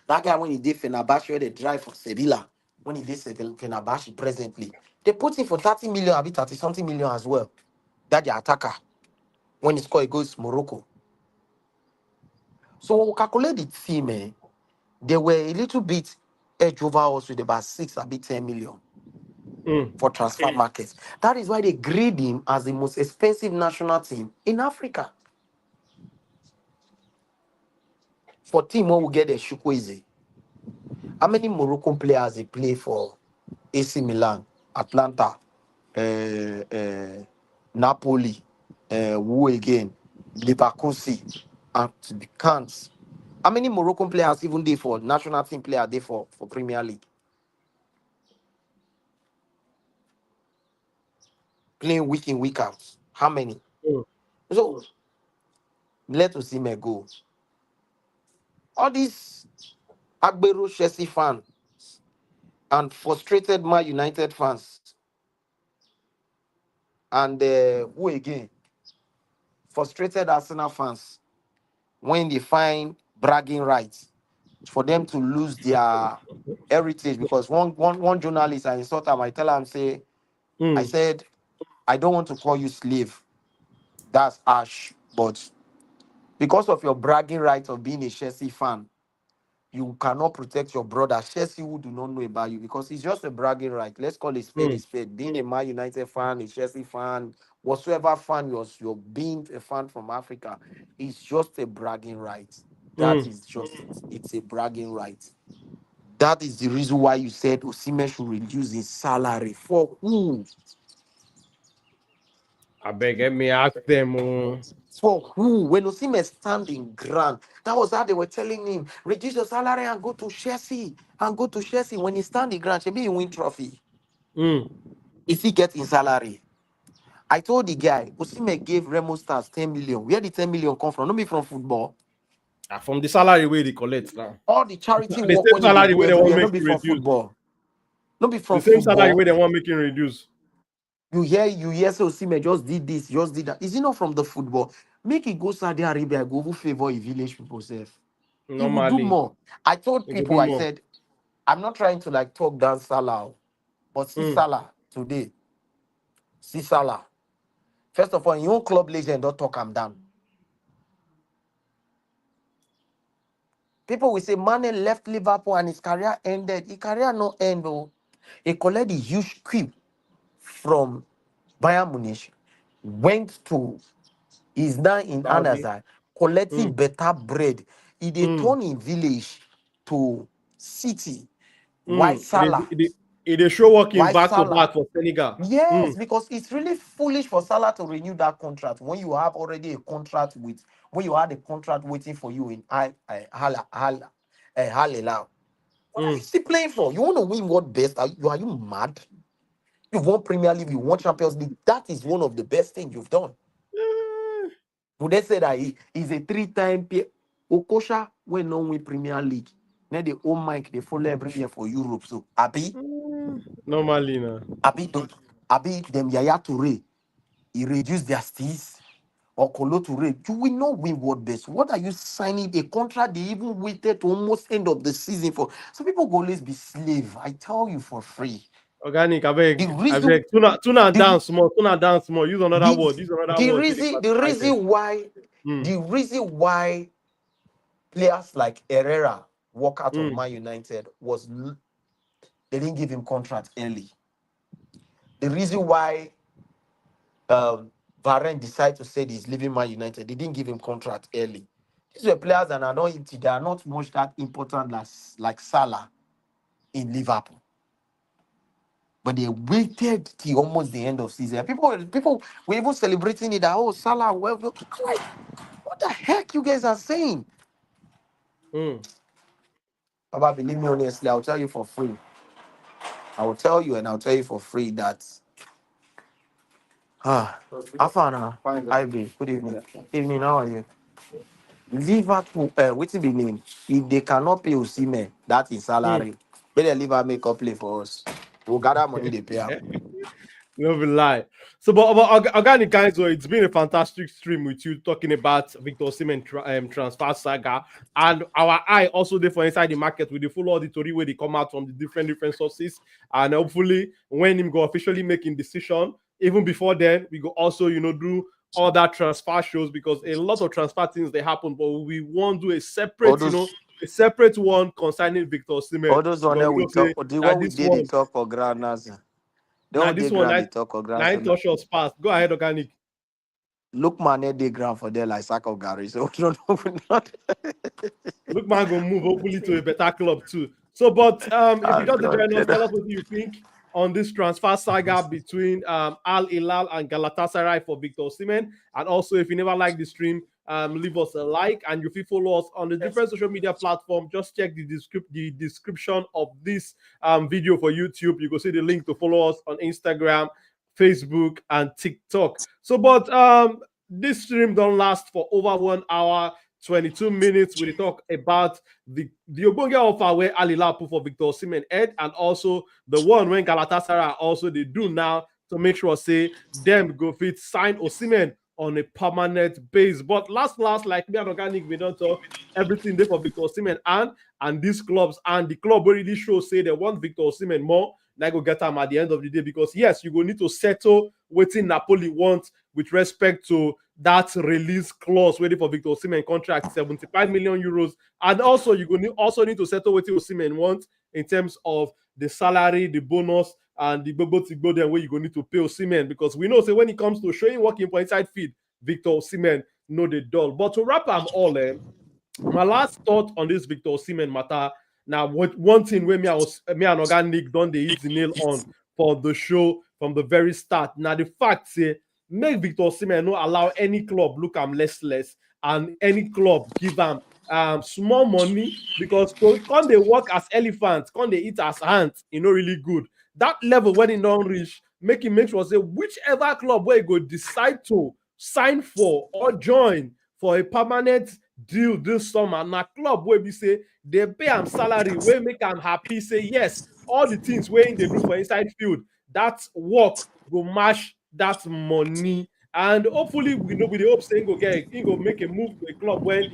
That guy when he did Fenerbahce, they drive for Sevilla. When he did Fenerbahce presently, they put him for 30 million, a bit 30 something million as well. That the attacker. When he score, he goes Morocco. So when we calculate the team, they were a little bit edge over us with about 6, a bit 10 million Mm. for transfer markets. That is why they grade him as the most expensive national team in Africa. For team who will get a Chukwueze. How many Moroccan players they play for AC Milan, Atlanta, Napoli, who again, Leverkusen, and the Cans. How many Moroccan players even they for national team player they for Premier League playing week in week out? How many? Mm. So let Osimhen go. All these Agbero Chelsea fans and frustrated Man United fans and who again? Frustrated Arsenal fans when they find bragging rights for them to lose their heritage because one journalist I insult him, I tell him say, I Mm. said, I don't want to call you slave. That's harsh, but because of your bragging rights of being a Chelsea fan, you cannot protect your brother Chelsea who do not know about you because it's just a bragging right. Let's call it spade Mm. is spade. Being a Man United fan, a Chelsea fan, whatsoever fan you're being a fan from Africa, it's just a bragging right. That Mm. is just it's a bragging right. That is the reason why you said Osimhen should reduce his salary. For who? I beg, let me ask them. Oh. For who? When Osimhen stand in ground, that was how they were telling him, reduce your salary and go to Chelsea. And go to Chelsea. When he stand in ground, maybe he win trophy. Mm. If he get his salary. I told the guy, Osimhen gave Remo Stars 10 million. Where did 10 million come from? Not be from football. Ah, from the salary where they collect now. All the charity The work same when he they salary do where they every want year, make not be you from reduce. football. Not be The from same salary football. where they want making reduce. You hear, say Osimhen just did this, just did that. Is it not from the football? Make it go Saudi Arabia, go over favor a village people self. He will do Normally, more. I told they go do people, I more. said, I'm not trying to like talk down Salah, but see Mm. Salah today. See Salah. First of all, your own club legend don't talk him down. People will say Mane left Liverpool and his career ended. His career no end. Oh. He collected a huge quip from Bayern Munich, went to, is now in Saudi. Anazai, collecting Mm. better bread. He dey Mm. turn in village to city. Why Mm. Salah? It is show working Why back to Salah? back for Senegal. Yes, because it's really foolish for Salah to renew that contract when you have already a contract with when you had a contract waiting for you in Al Hilal. What are you Mm. still playing for? You want to win what best? Are you mad? You won Premier League, you won Champions League. That is one of the best things you've done. Eh, Would they say that he's a three-time Okosha when no win Premier League? Now the old Mike they follow every year for Europe. So Normally, no. Abi them Yaya Toure, he reduced their steez or Kolo Toure. You will not win world best. What are you signing a contract they even waited to almost end of the season for? So people go always be slave. I tell you for free. Organic, The I reason beg. Tuna the dance more. Tuna dance more. Use another the word. Use another the word. See the reason the classify them. reason why Mm. the reason why players like Herrera walk out of Mm. Man United was they didn't give him contract early. The reason why Varane decided to say he's leaving Man United, they didn't give him contract early. These were players that are not they are not much that important as like Salah in Liverpool. But they waited till almost the end of season. People were even celebrating it that Salah like, what the heck you guys are saying? Mm. Baba, believe me honestly, I'll tell you for free. I will tell you and I'll tell you for free that Afana, Ivy, good evening. Evening, how are you? Liverpool, what's the name? If they cannot pay Osimhen, that is Mm. salary. Better leave her make up play for us. We'll gather money they pay her. No be lie. So, but organic guys, so it's been a fantastic stream with you talking about Victor Osimhen transfer saga, and our eye also there for inside the market with the full auditory where they come out from the different sources, and hopefully when him go officially making decision, even before then we go also do all that transfer shows because a lot of transfer things they happen, but we won't do a All separate those a separate one concerning Victor Osimhen all those one because there we we know say talk the that one we this did they one talk for grand now. Sir. They now don't this dey one ground they talk for grand. now So it touch us past. Go ahead, organic. look man they ground for there like sack of Gary. So we don't know not Look, man, go move hopefully to a better club too. So, but if you just join us, tell us what you think on this transfer saga between Al Hilal and Galatasaray for Victor Osimhen. And also, if you never like the stream, leave us a like. And if you follow us on the different social media platform, just check the description of this video for YouTube. You can see the link to follow us on Instagram, Facebook, and TikTok. So, but this stream don't last for over 1 hour. 22 minutes. We talk about the Obonga offer where Ali put for Victor Osimhen head, and also the one when Galatasaray also they do now to make sure say them go fit sign Osimhen on a permanent base. But last, like me and Organic, we don't talk everything there for Victor Osimhen and these clubs and the club really show say they want Victor Osimhen more. Now go get him at the end of the day because yes, you go need to settle waiting Napoli want with respect to that release clause waiting for Victor Osimhen contract 75 million euros, and also you also need to settle what Osimhen wants in terms of the salary, the bonus, and the bobo to go there where you go need to pay Osimhen because we know say when it comes to showing working for inside field, Victor Osimhen know the dull. But to wrap them all, my last thought on this Victor Osimhen matter. Now, what one thing where me and Organic done the hit the nail on for the show from the very start. Now, the fact say make Victor Osimhen no allow any club look am less and any club give am small money because to come they work as elephants, come they eat as ants, really good. That level when it don't reach, make sure say whichever club where you go decide to sign for or join for a permanent deal this summer na club wey be say dey pay am salary wey make am happy say yes all the things wey im dey do for inside field that work go match that money and hopefully we know we dey hope say im go make a move to a club when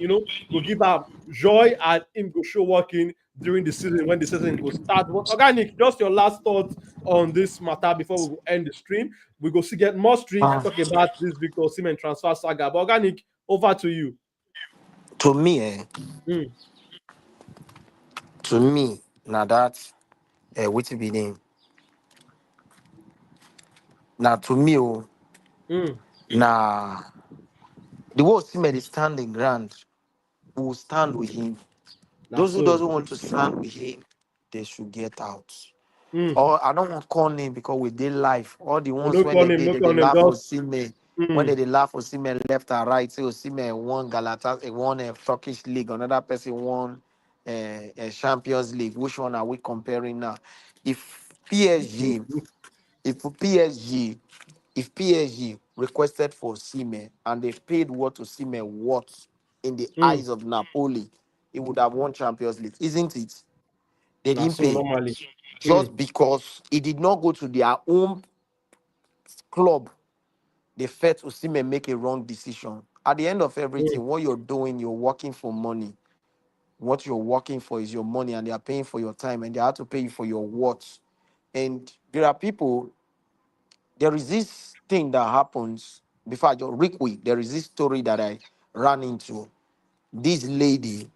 go give am joy and im go show working during the season when the season go start. But organic, just your last thoughts on this matter before we go end the stream. We go see get more streams to talk about this Victor Osimhen transfer saga. But organic, over to you. to me, Mm, to me, now that what be name? Now to me, mm, now the whole team is standing ground. We will stand with him. that's Those who so. doesn't want to stand with him, they should get out. Or I don't want to call name because we did live. All the ones No when call him, no they call him. laugh for Just Osimhen. When mm, they laugh for Osimhen left and right, say Osimhen won Galatasaray, won a Turkish league. Another person won a Champions League. Which one are we comparing now? If PSG, if PSG, if PSG requested for Osimhen and they paid what Osimhen worth in the mm. eyes of Napoli, he would have won Champions League, isn't it? They Nah, didn't so pay normally. Mm, just because he did not go to their own club. They felt Osimhen make a wrong decision. At the end of mm, everything, what you're doing, you're working for money. What you're working for is your money, and they are paying for your time, and they have to pay you for your words. And there are people, there is this thing that happens before I just real quick. There is this story that I ran into. This lady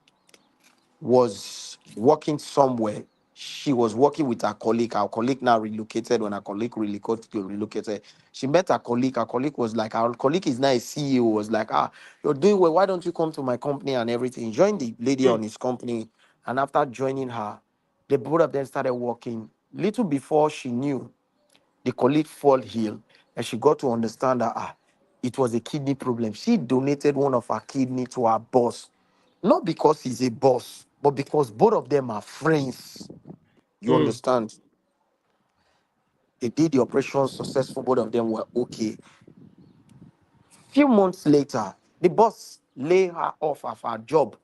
was working somewhere. She was working with her colleague. Our colleague now relocated. When her colleague relocated, she met her colleague. Her colleague was like, our colleague is now a CEO. Was like, you're doing well. Why don't you come to my company and everything? He joined the lady mm, on his company, and after joining her, the both of them started working. Little before she knew, the colleague fall ill, and she got to understand that it was a kidney problem. She donated one of her kidney to her boss, not because he's a boss, but because both of them are friends. You mm. understand? They did the operation successful. Both of them were okay. Few months later, the boss lay her off of her job.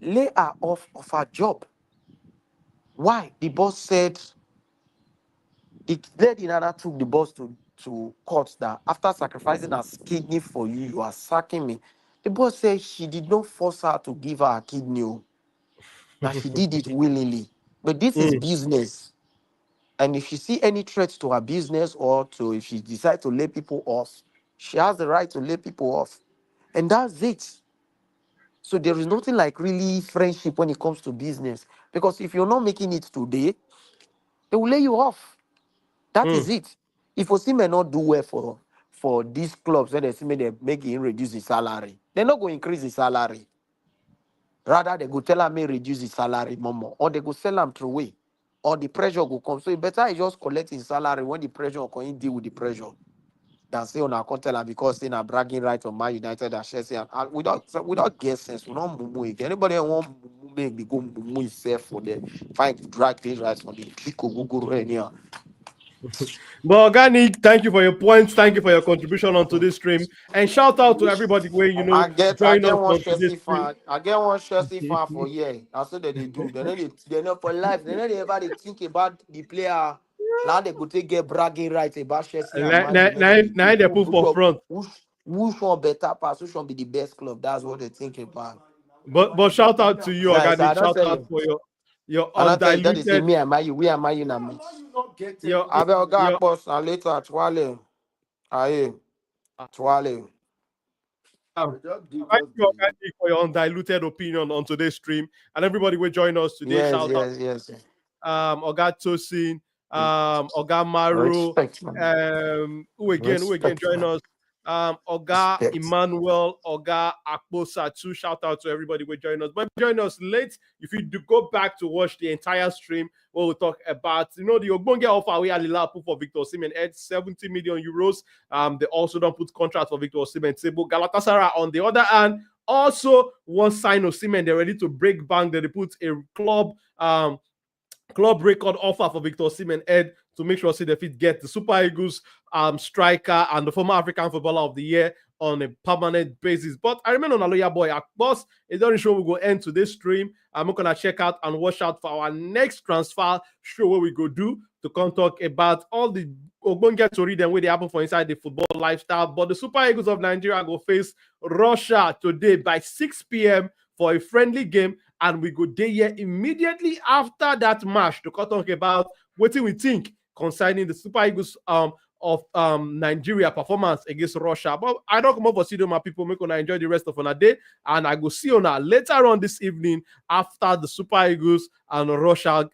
Lay her off of her job. Why? The boss said the lady Nana took the boss to court that after sacrificing her kidney for you, you are sacking me. The boss said she did not force her to give her a kidney, that she did it willingly. But this is Mm, business. And if she see any threats to her business or to if she decides to lay people off, she has the right to lay people off. And that's it. So there is nothing like really friendship when it comes to business. Because if you're not making it today, they will lay you off. That is mm, it. If Osimhen may not do well for these clubs, when they see me, they make him reduce his salary. They're not going to increase his salary. Rather, they go tell him may reduce his salary more, or they go sell him through way, or the pressure will come. So it better he just collect his salary when the pressure will come, he deal with the pressure. Than say on our content and because in a bragging right on Man United and Chelsea and without get sense, we don't mumu again. Anybody who want mumu make me go mumu himself for the find drag things right from the click of Google anyhow. But Organic, thank you for your points. Thank you for your contribution onto this stream. And shout out to everybody where I join get us one on today's Chelsea stream. fan. I get one Chelsea fan for year. That's what they do. They know for life. They know they ever they think about the player. Now they go take get bragging rights about Chelsea and Man United. Now they put for front. Which one better pass? Which one be the best club? That's what they think about. But shout out to you, So I Organic. don't Shout tell out you. for your I don't tell you that they say undiluted me and my you, we and my you na meet. your I will go your boss and later Twale. Aye, Twale. um, thank you, Organic, for your undiluted opinion on today's stream. And everybody will join us today. Yes, Shout out yes, yes. Oga Tosin, Oga Maru, Respect, man. who again Respect, join man. us? Oga Respect. Emmanuel, Oga Akpo Satu. Shout out to everybody who join us. But join us late. If you do go back to watch the entire stream, where we'll talk about the Ogbonge offer we had Liverpool for Victor Osimhen at 70 million euros. They also don't put contract for Victor Osimhen table. Galatasaray on the other hand also one sign Osimhen. They're ready to break bank. They put a club record offer for Victor Osimhen Ed to make sure see the fit get the Super Eagles striker and the former African Footballer of the Year on a permanent basis. But I remain on a loyal boy. Boss, it doesn't show we go end to this stream. I'm gonna check out and watch out for our next transfer show where we go do to come talk about all the Ogbonge to read them where they happen for inside the football lifestyle. But the Super Eagles of Nigeria go face Russia today by 6 p.m. for a friendly game, and we go there here immediately after that match to talk about what we think concerning the Super Eagles of Nigeria performance against Russia. But I don't come up for see my people make on enjoy the rest of our day, and I go see you now later on this evening after the Super Eagles and Russia